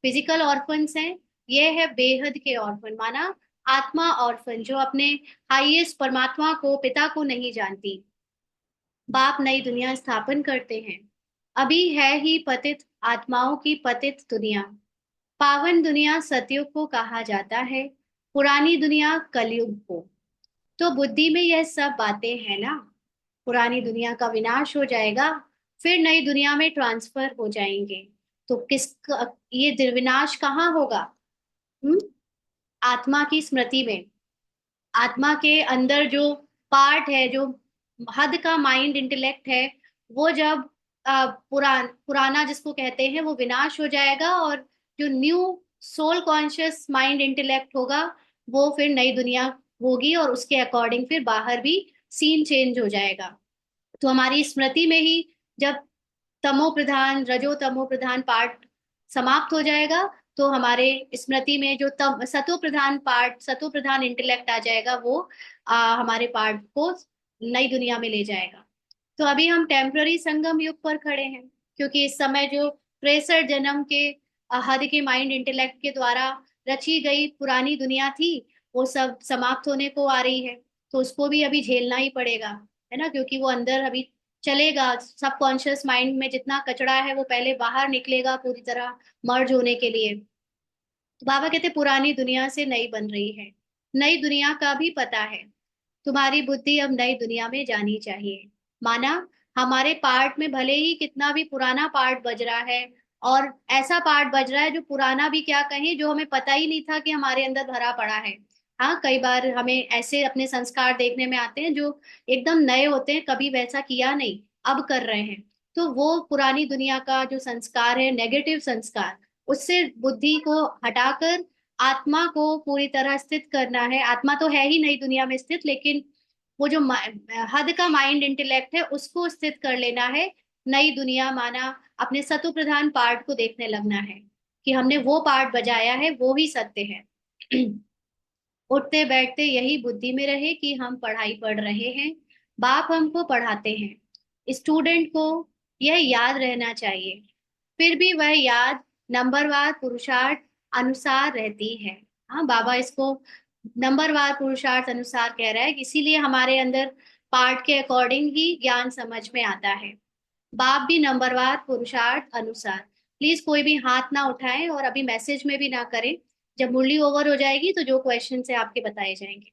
फिजिकल ऑर्फन्स हैं। ये है बेहद के ऑर्फन, माना आत्मा ऑर्फन, जो अपने हाईएस्ट परमात्मा को, पिता को नहीं जानती। बाप नई दुनिया स्थापन करते हैं। अभी है ही पतित आत्माओं की पतित दुनिया। पावन दुनिया सतयुग को कहा जाता है, पुरानी दुनिया कलयुग को। तो बुद्धि में यह सब बातें हैं ना। पुरानी दुनिया का विनाश हो जाएगा, फिर नई दुनिया में ट्रांसफर हो जाएंगे। तो ये विनाश कहाँ होगा? हम्म आत्मा की स्मृति में। आत्मा के अंदर जो पार्ट है, जो हद का माइंड इंटेलेक्ट है, वो जब पुराना जिसको कहते हैं वो विनाश हो जाएगा, और जो new soul conscious mind intellect होगा, वो फिर नई दुनिया होगी, और उसके अकॉर्डिंग फिर बाहर भी सीन चेंज हो जाएगा। तो हमारी स्मृति में ही जब तमो प्रधान रजो तमो प्रधान पार्ट समाप्त हो जाएगा, तो हमारे स्मृति में जो सतो प्रधान पार्ट, सतो प्रधान इंटेलेक्ट आ जाएगा, वो हमारे पार्ट को नई दुनिया में ले जाएगा। तो अभी हम टेम्पररी संगम युग पर खड़े हैं, क्योंकि इस समय जो 63 जन्म के हद के माइंड इंटेलेक्ट के द्वारा रची गई पुरानी दुनिया थी, वो सब समाप्त होने को आ रही है। तो उसको भी अभी झेलना ही पड़ेगा, है ना, क्योंकि वो अंदर अभी चलेगा। सबकॉन्शियस माइंड में जितना कचरा है वो पहले बाहर निकलेगा पूरी तरह मर्ज होने के लिए। तो बाबा कहते पुरानी दुनिया से नई बन रही है, नई दुनिया का भी पता है। तुम्हारी बुद्धि अब नई दुनिया में जानी चाहिए। माना हमारे पार्ट में भले ही कितना भी पुराना पार्ट बज रहा है, और ऐसा पार्ट बज रहा है जो पुराना भी क्या कहें, जो हमें पता ही नहीं था कि हमारे अंदर भरा पड़ा है। हाँ, कई बार हमें ऐसे अपने संस्कार देखने में आते हैं जो एकदम नए होते हैं, कभी वैसा किया नहीं, अब कर रहे हैं। तो वो पुरानी दुनिया का जो संस्कार है, नेगेटिव संस्कार, उससे बुद्धि को हटाकर आत्मा को पूरी तरह स्थित करना है। आत्मा तो है ही नई दुनिया में स्थित, लेकिन वो जो हद का माइंड इंटेलेक्ट है उसको स्थित कर लेना है नई दुनिया। माना अपने सतो प्रधान पार्ट को देखने लगना है कि हमने वो पार्ट बजाया है, वो ही सत्य है। उठते बैठते यही बुद्धि में रहे कि हम पढ़ाई पढ़ रहे हैं, बाप हमको पढ़ाते हैं। स्टूडेंट को यह याद रहना चाहिए। फिर भी वह याद नंबरवार पुरुषार्थ अनुसार रहती है। हाँ, बाबा इसको नंबरवार पुरुषार्थ अनुसार कह रहा है, इसीलिए हमारे अंदर पाठ के अकॉर्डिंग ही ज्ञान समझ में आता है। बाप भी नंबरवार पुरुषार्थ अनुसार। प्लीज कोई भी हाथ ना उठाएं, और अभी मैसेज में भी ना करें। जब मुरली ओवर हो जाएगी तो जो क्वेश्चन है आपके बताए जाएंगे,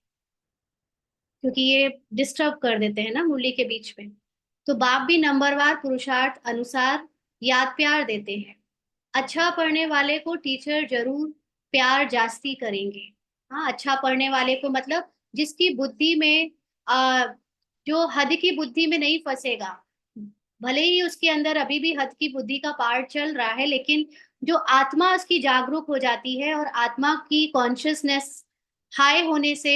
क्योंकि ये डिस्टर्ब कर देते हैं ना मुरली के बीच में। तो बाप भी नंबरवार पुरुषार्थ अनुसार याद प्यार देते हैं। अच्छा पढ़ने वाले को टीचर जरूर प्यार जास्ती करेंगे। हाँ, अच्छा पढ़ने वाले को मतलब जिसकी बुद्धि में आ, जो हद की बुद्धि में नहीं फंसेगा। भले ही उसके अंदर अभी भी हद की बुद्धि का पार्ट चल रहा है, लेकिन जो आत्मा उसकी जागरूक हो जाती है, और आत्मा की कॉन्शियसनेस हाई होने से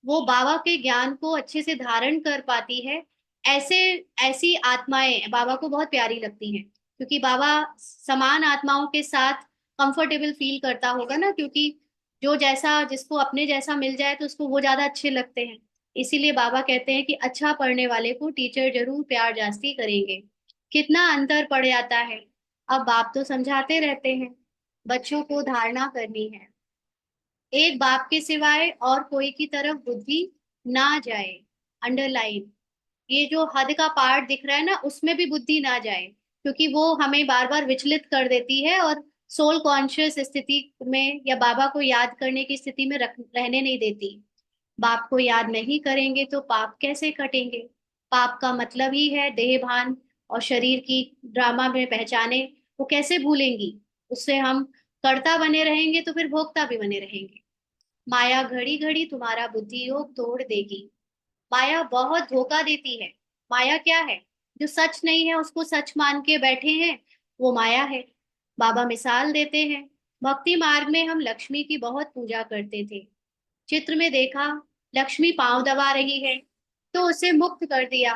वो बाबा के ज्ञान को अच्छे से धारण कर पाती है। ऐसे ऐसी आत्माएं बाबा को बहुत प्यारी लगती हैं, क्योंकि बाबा समान आत्माओं के साथ कंफर्टेबल फील करता होगा ना, क्योंकि जो जैसा जिसको अपने जैसा मिल जाए तो उसको वो ज्यादा अच्छे लगते हैं। इसीलिए बाबा कहते हैं कि अच्छा पढ़ने वाले को टीचर जरूर प्यार जास्ती करेंगे। कितना अंतर पड़ जाता है। अब बाप तो समझाते रहते हैं, बच्चों को धारणा करनी है, एक बाप के सिवाय और कोई की तरफ बुद्धि ना जाए। अंडरलाइन, ये जो हद का पार्ट दिख रहा है ना, उसमें भी बुद्धि ना जाए, क्योंकि वो हमें बार बार विचलित कर देती है, और सोल कॉन्शियस स्थिति में या बाबा को याद करने की स्थिति में रहने नहीं देती। बाप को याद नहीं करेंगे तो पाप कैसे कटेंगे? पाप का मतलब ही है देह भान और शरीर की ड्रामा में पहचाने, वो कैसे भूलेंगी? उससे हम कर्ता बने रहेंगे तो फिर भोक्ता भी बने रहेंगे। माया घड़ी घड़ी तुम्हारा बुद्धि योग तोड़ देगी। माया बहुत धोखा देती है। माया क्या है? जो सच नहीं है उसको सच मान के बैठे हैं, वो माया है। बाबा मिसाल देते हैं, भक्ति मार्ग में हम लक्ष्मी की बहुत पूजा करते थे। चित्र में देखा लक्ष्मी पांव दबा रही है, तो उसे मुक्त कर दिया।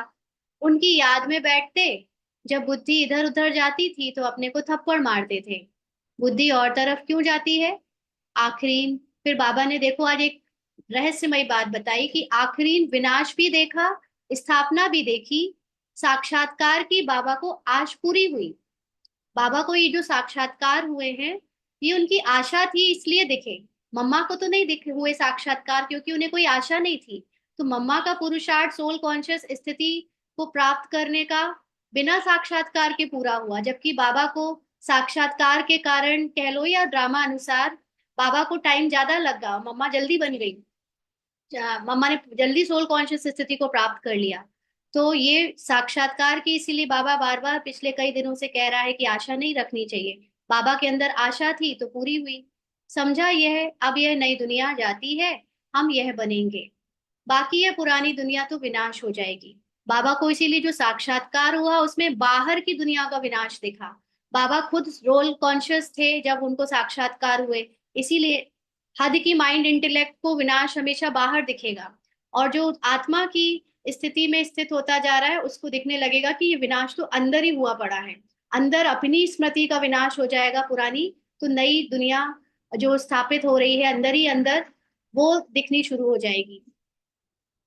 उनकी याद में बैठते, जब बुद्धि इधर उधर जाती थी तो अपने को थप्पड़ मारते थे। बुद्धि और तरफ क्यों जाती है? आखिरीन फिर बाबा ने देखो आज एक रहस्यमयी बात बताई कि आखिरीन विनाश भी देखा, स्थापना भी देखी, साक्षात्कार की बाबा को आज पूरी हुई। बाबा को ये जो साक्षात्कार हुए हैं, ये उनकी आशा थी इसलिए दिखे। मम्मा को तो नहीं दिखे हुए साक्षात्कार क्योंकि उन्हें कोई आशा नहीं थी। तो मम्मा का पुरुषार्थ सोल कॉन्शियस स्थिति को प्राप्त करने का बिना साक्षात्कार के पूरा हुआ, जबकि बाबा को साक्षात्कार के कारण कह लो या ड्रामा अनुसार बाबा को टाइम ज्यादा लगा, मम्मा जल्दी बन गई। मम्मा ने जल्दी सोल कॉन्शियस स्थिति को प्राप्त कर लिया। तो ये साक्षात्कार की इसीलिए बाबा बार बार पिछले कई दिनों से कह रहा है कि आशा नहीं रखनी चाहिए। बाबा के अंदर आशा थी तो पूरी हुई। समझा यह, अब यह नई दुनिया जाती है, हम यह बनेंगे। बाकी यह पुरानी दुनिया तो विनाश हो जाएगी। बाबा को इसीलिए जो साक्षात्कार हुआ उसमें बाहर की दुनिया का विनाश दिखा। बाबा खुद रोल कॉन्शियस थे जब उनको साक्षात्कार हुए, इसीलिए हद की माइंड इंटेलेक्ट को विनाश हमेशा बाहर दिखेगा। और जो आत्मा की स्थिति में स्थित होता जा रहा है उसको दिखने लगेगा कि ये विनाश तो अंदर ही हुआ पड़ा है। अंदर अपनी स्मृति का विनाश हो जाएगा पुरानी, तो नई दुनिया जो स्थापित हो रही है अंदर ही अंदर, वो दिखनी शुरू हो जाएगी।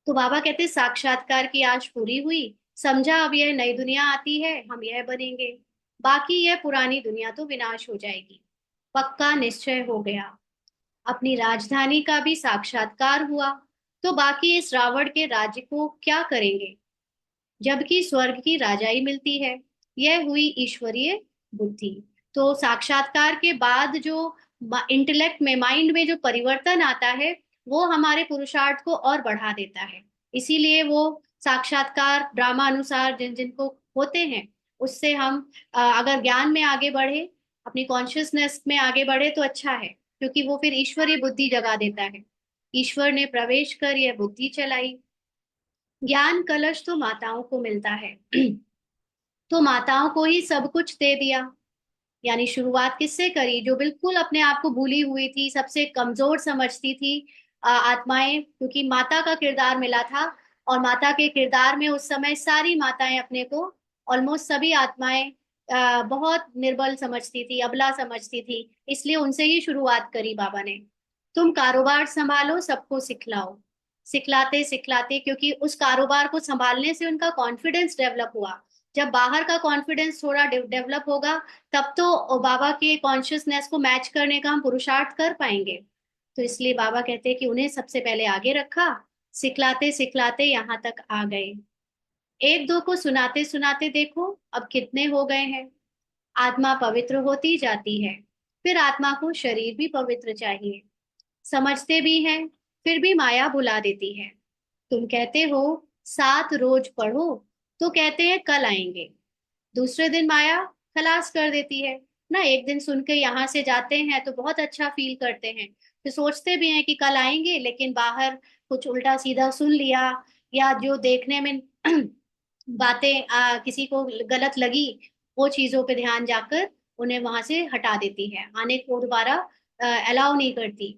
तो बाबा कहते साक्षात्कार की आज पूरी हुई, समझा अब यह नई दुनिया आती है, हम यह बनेंगे। बाकी यह पुरानी दुनिया तो विनाश हो जाएगी। पक्का निश्चय हो गया। अपनी राजधानी का भी साक्षात्कार हुआ। तो बाकी इस रावण के राज्य को क्या करेंगे, जबकि स्वर्ग की राजाई मिलती है। यह हुई ईश्वरीय बुद्धि। तो साक्षात्कार के बाद जो इंटेलेक्ट में, माइंड में जो परिवर्तन आता है, वो हमारे पुरुषार्थ को और बढ़ा देता है। इसीलिए वो साक्षात्कार ड्रामा अनुसार जिन जिनको होते हैं, उससे हम अगर ज्ञान में आगे बढ़े, अपनी कॉन्शियसनेस में आगे बढ़े तो अच्छा है, क्योंकि वो फिर ईश्वरीय बुद्धि जगा देता है। ईश्वर ने प्रवेश कर यह बुद्धि चलाई। ज्ञान कलश तो माताओं को मिलता है तो माताओं को ही सब कुछ दे दिया। यानी शुरुआत किससे करी? जो बिल्कुल अपने आप को भूली हुई थी, सबसे कमजोर समझती थी आत्माएं, क्योंकि माता का किरदार मिला था। और माता के किरदार में उस समय सारी माताएं अपने को, ऑलमोस्ट सभी आत्माएं बहुत निर्बल समझती थी, अबला समझती थी। इसलिए उनसे ही शुरुआत करी बाबा ने। तुम कारोबार संभालो, सबको सिखलाओ। सिखलाते सिखलाते, क्योंकि उस कारोबार को संभालने से उनका कॉन्फिडेंस डेवलप हुआ। जब बाहर का कॉन्फिडेंस थोड़ा डेवलप होगा, तब तो बाबा के कॉन्शियसनेस को मैच करने का हम पुरुषार्थ कर पाएंगे। तो इसलिए बाबा कहते हैं कि उन्हें सबसे पहले आगे रखा, सिखलाते सिखलाते यहाँ तक आ गए। एक दो को सुनाते सुनाते देखो अब कितने हो गए हैं। आत्मा पवित्र होती जाती है, फिर आत्मा को शरीर भी पवित्र चाहिए। समझते भी हैं, फिर भी माया बुला देती है। तुम कहते हो 7 रोज पढ़ो, तो कहते हैं कल आएंगे। दूसरे दिन माया खलास कर देती है ना। एक दिन सुन के यहाँ से जाते हैं तो बहुत अच्छा फील करते हैं, फिर सोचते भी हैं कि कल आएंगे, लेकिन बाहर कुछ उल्टा सीधा सुन लिया, या जो देखने में बातें किसी को गलत लगी, वो चीजों पे ध्यान जाकर उन्हें वहां से हटा देती है, आने को दोबारा अलाउ नहीं करती।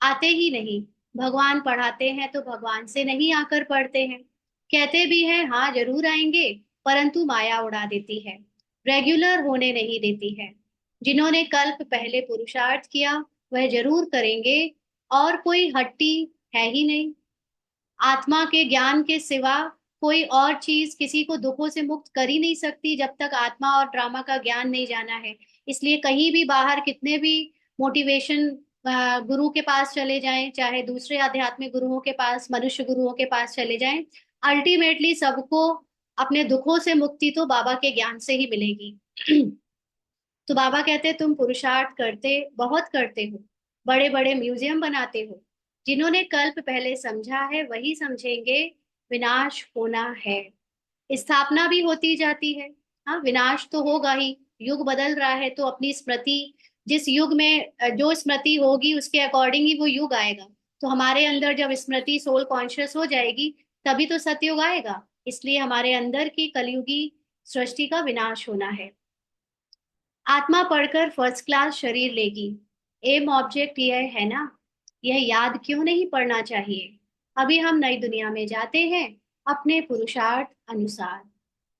आते ही नहीं। भगवान पढ़ाते हैं तो भगवान से नहीं आकर पढ़ते हैं। कहते भी हैं हाँ जरूर आएंगे, परंतु माया उड़ा देती है, रेगुलर होने नहीं देती है। जिन्होंने कल्प पहले पुरुषार्थ किया वह जरूर करेंगे, और कोई हट्टी है ही नहीं। आत्मा के ज्ञान के सिवा कोई और चीज किसी को दुखों से मुक्त कर ही नहीं सकती, जब तक आत्मा और ड्रामा का ज्ञान नहीं जाना है। इसलिए कहीं भी बाहर कितने भी मोटिवेशन गुरु के पास चले जाएं, चाहे दूसरे आध्यात्मिक गुरुओं के पास, मनुष्य गुरुओं के पास चले जाएं, अल्टीमेटली सबको अपने दुखों से मुक्ति तो बाबा के ज्ञान से ही मिलेगी। तो बाबा कहते हैं तुम पुरुषार्थ करते, बहुत करते हो, बड़े बड़े म्यूजियम बनाते हो। जिन्होंने कल्प पहले समझा है वही समझेंगे विनाश होना है, स्थापना भी होती जाती है। हाँ, विनाश तो होगा ही। युग बदल रहा है तो अपनी स्मृति, जिस युग में जो स्मृति होगी उसके अकॉर्डिंग ही वो युग आएगा। तो हमारे अंदर जब स्मृति सोल कॉन्शियस हो जाएगी, तभी तो सतयुग आएगा। इसलिए हमारे अंदर की कलयुगी सृष्टि का विनाश होना है। आत्मा पढ़कर फर्स्ट क्लास शरीर लेगी। एम ऑब्जेक्ट यह है ना, यह याद क्यों नहीं पढ़ना चाहिए? अभी हम नई दुनिया में जाते हैं अपने पुरुषार्थ अनुसार।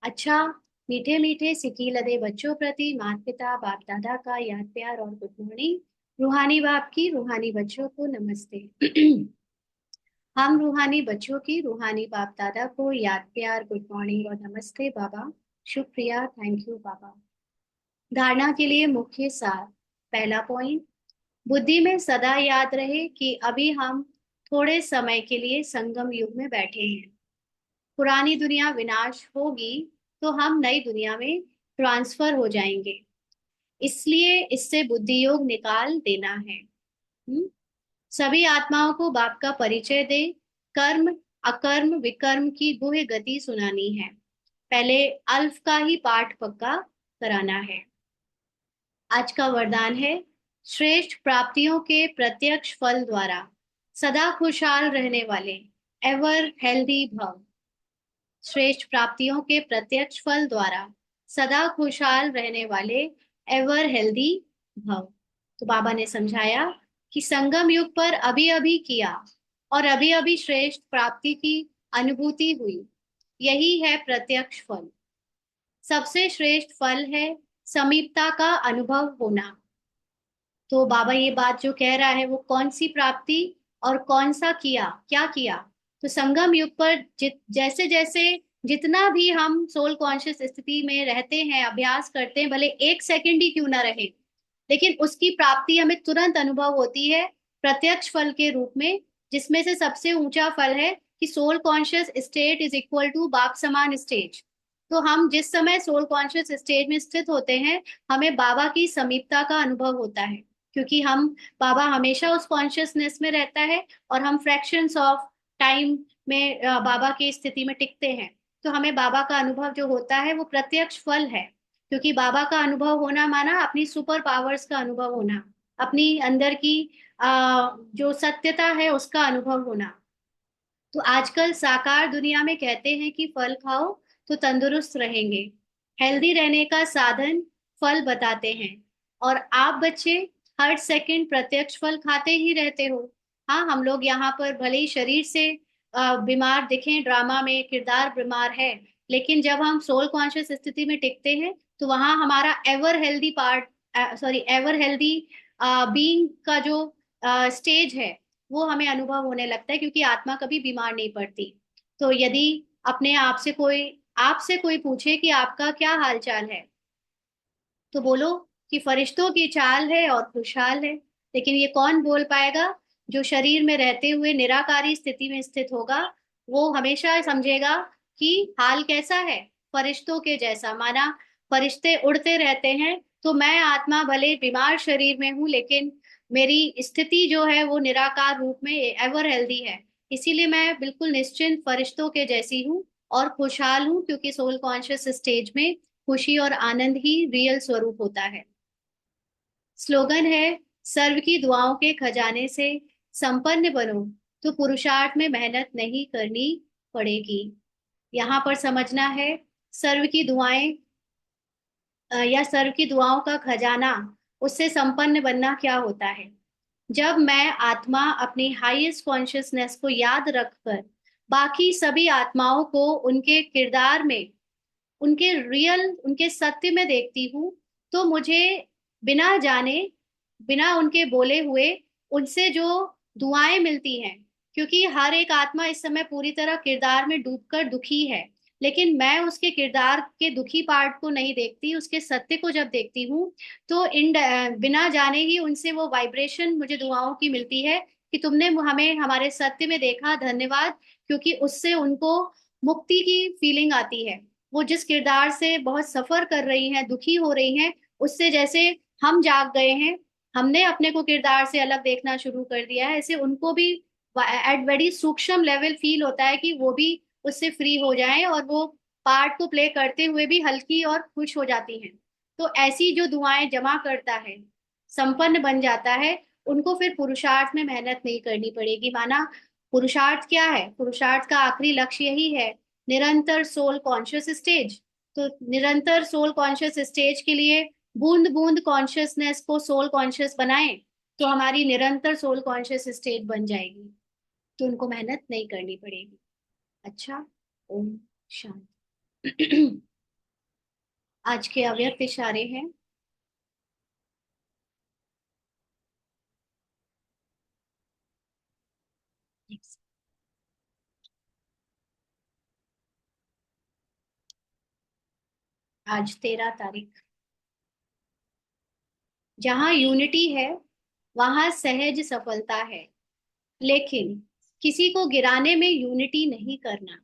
अच्छा, मीठे मीठे सिकी लदे बच्चों प्रति माता पिता बाप दादा का याद प्यार और गुड मॉर्निंग। रूहानी बाप की रूहानी बच्चों को नमस्ते। हम रूहानी बच्चों की रूहानी बाप दादा को याद प्यार गुड मॉर्निंग और नमस्ते बाबा। शुक्रिया, थैंक यू बाबा। धारणा के लिए मुख्य सार। पहला पॉइंट, बुद्धि में सदा याद रहे कि अभी हम थोड़े समय के लिए संगम युग में बैठे हैं। पुरानी दुनिया विनाश होगी तो हम नई दुनिया में ट्रांसफर हो जाएंगे, इसलिए इससे बुद्धि योग निकाल देना है। सभी आत्माओं को बाप का परिचय दे, कर्म अकर्म विकर्म की गुह्य गति सुनानी है। पहले अल्फ का ही पाठ पक्का कराना है। आज का वरदान है, श्रेष्ठ प्राप्तियों के प्रत्यक्ष फल द्वारा सदा खुशहाल रहने वाले एवर हेल्दी भव। श्रेष्ठ प्राप्तियों के प्रत्यक्ष फल द्वारा सदा खुशहाल रहने वाले एवर हेल्दी भव। तो बाबा ने समझाया कि संगम युग पर अभी अभी किया और अभी अभी श्रेष्ठ प्राप्ति की अनुभूति हुई, यही है प्रत्यक्ष फल। सबसे श्रेष्ठ फल है समीपता का अनुभव होना। तो बाबा ये बात जो कह रहा है वो कौन सी प्राप्ति और कौन सा किया, क्या किया। तो संगम युग पर जैसे जैसे जितना भी हम सोल कॉन्शियस स्थिति में रहते हैं, अभ्यास करते हैं, भले एक सेकंड ही क्यों ना रहे, लेकिन उसकी प्राप्ति हमें तुरंत अनुभव होती है प्रत्यक्ष फल के रूप में, जिसमें से सबसे ऊंचा फल है कि soul conscious state is equal to बाप समान स्टेज। तो हम जिस समय सोल कॉन्शियस स्टेज में स्थित होते हैं, हमें बाबा की समीपता का अनुभव होता है, क्योंकि हम बाबा हमेशा उस कॉन्शियसनेस में रहता है और हम फ्रैक्शंस ऑफ टाइम में बाबा की स्थिति में टिकते हैं। तो हमें बाबा का अनुभव जो होता है वो प्रत्यक्ष फल है, क्योंकि बाबा का अनुभव होना माना अपनी सुपर पावर्स का अनुभव होना, अपनी अंदर की जो सत्यता है उसका अनुभव होना। तो आजकल साकार दुनिया में कहते हैं कि फल खाओ तो तंदुरुस्त रहेंगे, हेल्दी रहने का साधन फल बताते हैं। और आप बच्चे हर सेकंड प्रत्यक्ष फल खाते ही रहते हो। हाँ, हम लोग यहाँ पर भले ही शरीर से बीमार दिखें, ड्रामा में किरदार बीमार है, लेकिन जब हम सोल कॉन्शियस स्थिति में टिकते हैं तो वहां हमारा ever healthy part, sorry ever healthy being का जो स्टेज है वो हमें अनुभव होने लगता है, क्योंकि आत्मा कभी बीमार नहीं पड़ती। तो यदि अपने आपसे कोई पूछे कि आपका क्या हाल चाल है, तो बोलो कि फरिश्तों की चाल है और खुशहाल है। लेकिन ये कौन बोल पाएगा? जो शरीर में रहते हुए निराकारी स्थिति में स्थित होगा, वो हमेशा समझेगा कि हाल कैसा है, फरिश्तों के जैसा। माना फरिश्ते उड़ते रहते हैं, तो मैं आत्मा भले बीमार शरीर में हूँ, लेकिन मेरी स्थिति जो है वो निराकार रूप में एवर हेल्दी है। इसीलिए मैं बिल्कुल निश्चिंत फरिश्तों के जैसी हूँ और खुशहाल हूँ, क्योंकि सोल कॉन्शियस स्टेज में खुशी और आनंद ही रियल स्वरूप होता है। स्लोगन है, सर्व की दुआओं के खजाने से संपन्न बनो तो पुरुषार्थ में मेहनत नहीं करनी पड़ेगी। यहाँ पर समझना है, सर्व की दुआएं या सर्व की दुआओं का खजाना, उससे संपन्न बनना क्या होता है। जब मैं आत्मा अपनी हाईएस्ट कॉन्शियसनेस को याद रखकर बाकी सभी आत्माओं को उनके किरदार में, उनके रियल, उनके सत्य में देखती हूँ, तो मुझे बिना जाने, बिना उनके बोले हुए उनसे जो दुआएं मिलती हैं, क्योंकि हर एक आत्मा इस समय पूरी तरह किरदार में डूबकर दुखी है, लेकिन मैं उसके किरदार के दुखी पार्ट को नहीं देखती, उसके सत्य को जब देखती हूँ, तो इन बिना जाने ही उनसे वो वाइब्रेशन मुझे दुआओं की मिलती है कि तुमने हमें हमारे सत्य में देखा, धन्यवाद। क्योंकि उससे उनको मुक्ति की फीलिंग आती है। वो जिस किरदार से बहुत सफर कर रही हैं, दुखी हो रही हैं, उससे जैसे हम जाग गए हैं, हमने अपने को किरदार से अलग देखना शुरू कर दिया है, ऐसे उनको भी एट वेरी सूक्ष्म लेवल फील होता है कि वो भी उससे फ्री हो जाएं और वो पार्ट को प्ले करते हुए भी हल्की और खुश हो जाती हैं। तो ऐसी जो दुआएं जमा करता है, संपन्न बन जाता है, उनको फिर पुरुषार्थ में मेहनत नहीं करनी पड़ेगी। माना पुरुषार्थ क्या है? पुरुषार्थ का आखिरी लक्ष्य यही है, निरंतर सोल कॉन्शियस स्टेज। तो निरंतर सोल कॉन्शियस स्टेज के लिए बूंद बूंद कॉन्शियसनेस को सोल कॉन्शियस बनाएं, तो हमारी निरंतर सोल कॉन्शियस स्टेट बन जाएगी, तो उनको मेहनत नहीं करनी पड़ेगी। अच्छा, ओम शांति। आज के अव्यक्त इशारे हैं। आज 13 तारीख। जहाँ यूनिटी है वहां सहज सफलता है, लेकिन किसी को गिराने में यूनिटी नहीं करना।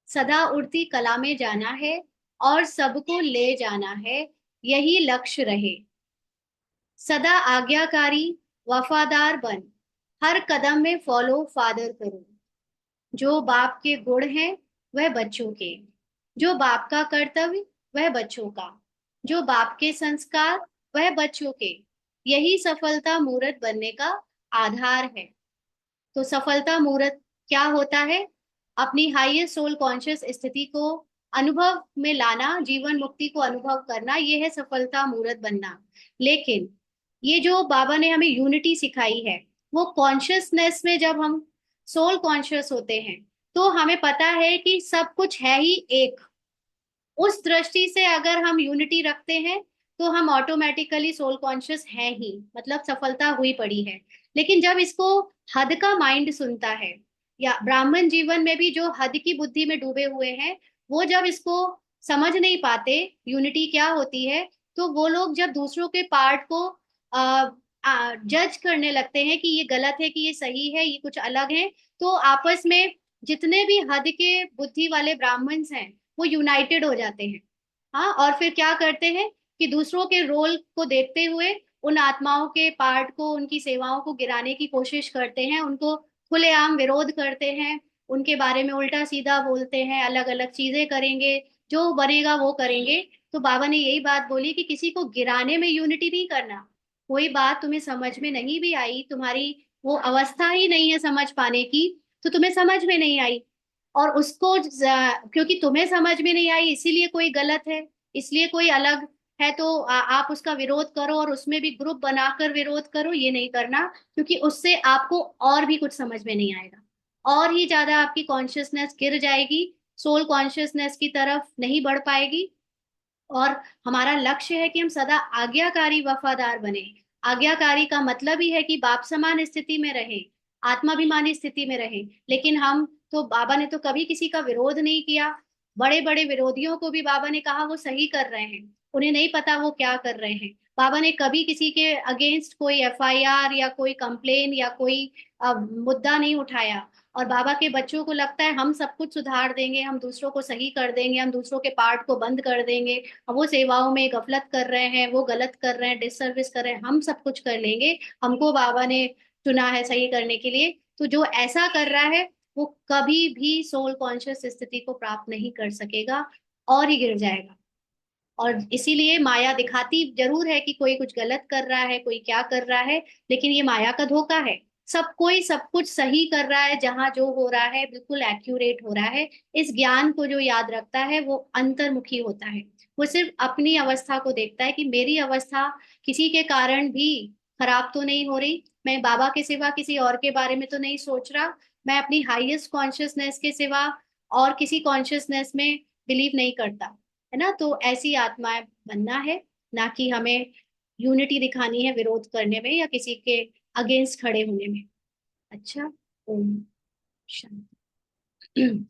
सदा उड़ती कला में जाना है और सबको ले जाना है, यही लक्ष्य रहे। सदा आज्ञाकारी वफादार बन, हर कदम में फॉलो फादर करो। जो बाप के गुण हैं वह बच्चों के, जो बाप का कर्तव्य वह बच्चों का, जो बाप के संस्कार वह बच्चों के, यही सफलता मूर्त बनने का आधार है। तो सफलता मूर्त क्या होता है? अपनी हाईएस्ट सोल कॉन्शियस स्थिति को अनुभव में लाना, जीवन मुक्ति को अनुभव करना, ये है सफलता मूर्त बनना। लेकिन ये जो बाबा ने हमें यूनिटी सिखाई है, वो कॉन्शियसनेस में जब हम सोल कॉन्शियस होते हैं तो हमें पता है कि सब कुछ है ही एक। उस दृष्टि से अगर हम यूनिटी रखते हैं तो हम ऑटोमेटिकली सोल कॉन्शियस है ही, मतलब सफलता हुई पड़ी है। लेकिन जब इसको हद का माइंड सुनता है, या ब्राह्मण जीवन में भी जो हद की बुद्धि में डूबे हुए हैं, वो जब इसको समझ नहीं पाते यूनिटी क्या होती है, तो वो लोग जब दूसरों के पार्ट को जज करने लगते हैं कि ये गलत है कि ये सही है, ये कुछ अलग है, तो आपस में जितने भी हद के बुद्धि वाले ब्राह्मण्स हैं वो यूनाइटेड हो जाते हैं। हाँ, और फिर क्या करते हैं कि दूसरों के रोल को देखते हुए उन आत्माओं के पार्ट को, उनकी सेवाओं को गिराने की कोशिश करते हैं, उनको खुलेआम विरोध करते हैं, उनके बारे में उल्टा सीधा बोलते हैं, अलग अलग चीजें करेंगे, जो बनेगा वो करेंगे। तो बाबा ने यही बात बोली कि किसी को गिराने में यूनिटी नहीं करना। कोई बात तुम्हें समझ में नहीं भी आई, तुम्हारी वो अवस्था ही नहीं है समझ पाने की, तो तुम्हें समझ में नहीं आई, और उसको क्योंकि तुम्हें समझ में नहीं आई इसीलिए कोई गलत है, इसलिए कोई अलग है, तो आप उसका विरोध करो और उसमें भी ग्रुप बनाकर विरोध करो, ये नहीं करना। क्योंकि उससे आपको और भी कुछ समझ में नहीं आएगा, और ही ज्यादा आपकी कॉन्शियसनेस गिर जाएगी, सोल कॉन्शियसनेस की तरफ नहीं बढ़ पाएगी। और हमारा लक्ष्य है कि हम सदा आज्ञाकारी वफादार बने। आज्ञाकारी का मतलब ही है कि बाप समान स्थिति में रहे, आत्माभिमानी स्थिति में रहे। लेकिन हम तो, बाबा ने तो कभी किसी का विरोध नहीं किया। बड़े बड़े विरोधियों को भी बाबा ने कहा वो सही कर रहे हैं, उन्हें नहीं पता वो क्या कर रहे हैं। बाबा ने कभी किसी के अगेंस्ट कोई एफआईआर या कोई कंप्लेन या कोई मुद्दा नहीं उठाया। और बाबा के बच्चों को लगता है हम सब कुछ सुधार देंगे, हम दूसरों को सही कर देंगे, हम दूसरों के पार्ट को बंद कर देंगे, अब वो सेवाओं में गफलत कर रहे हैं, वो गलत कर रहे हैं, डिससर्विस कर रहे हैं, हम सब कुछ कर लेंगे, हमको बाबा ने चुना है सही करने के लिए। तो जो ऐसा कर रहा है वो कभी भी सोल कॉन्शियस स्थिति को प्राप्त नहीं कर सकेगा, और ही गिर जाएगा। और इसीलिए माया दिखाती जरूर है कि कोई कुछ गलत कर रहा है, कोई क्या कर रहा है, लेकिन ये माया का धोखा है। सब कोई सब कुछ सही कर रहा है, जहां जो हो रहा है बिल्कुल एक्यूरेट हो रहा है। इस ज्ञान को जो याद रखता है वो अंतर्मुखी होता है। वो सिर्फ अपनी अवस्था को देखता है कि मेरी अवस्था किसी के कारण भी खराब तो नहीं हो रही, मैं बाबा के सिवा किसी और के बारे में तो नहीं सोच रहा, मैं अपनी हाईएस्ट कॉन्शियसनेस के सिवा और किसी कॉन्शियसनेस में बिलीव नहीं करता, है ना। तो ऐसी आत्माएं बनना है, ना कि हमें यूनिटी दिखानी है विरोध करने में या किसी के अगेंस्ट खड़े होने में। अच्छा। ओम शांति।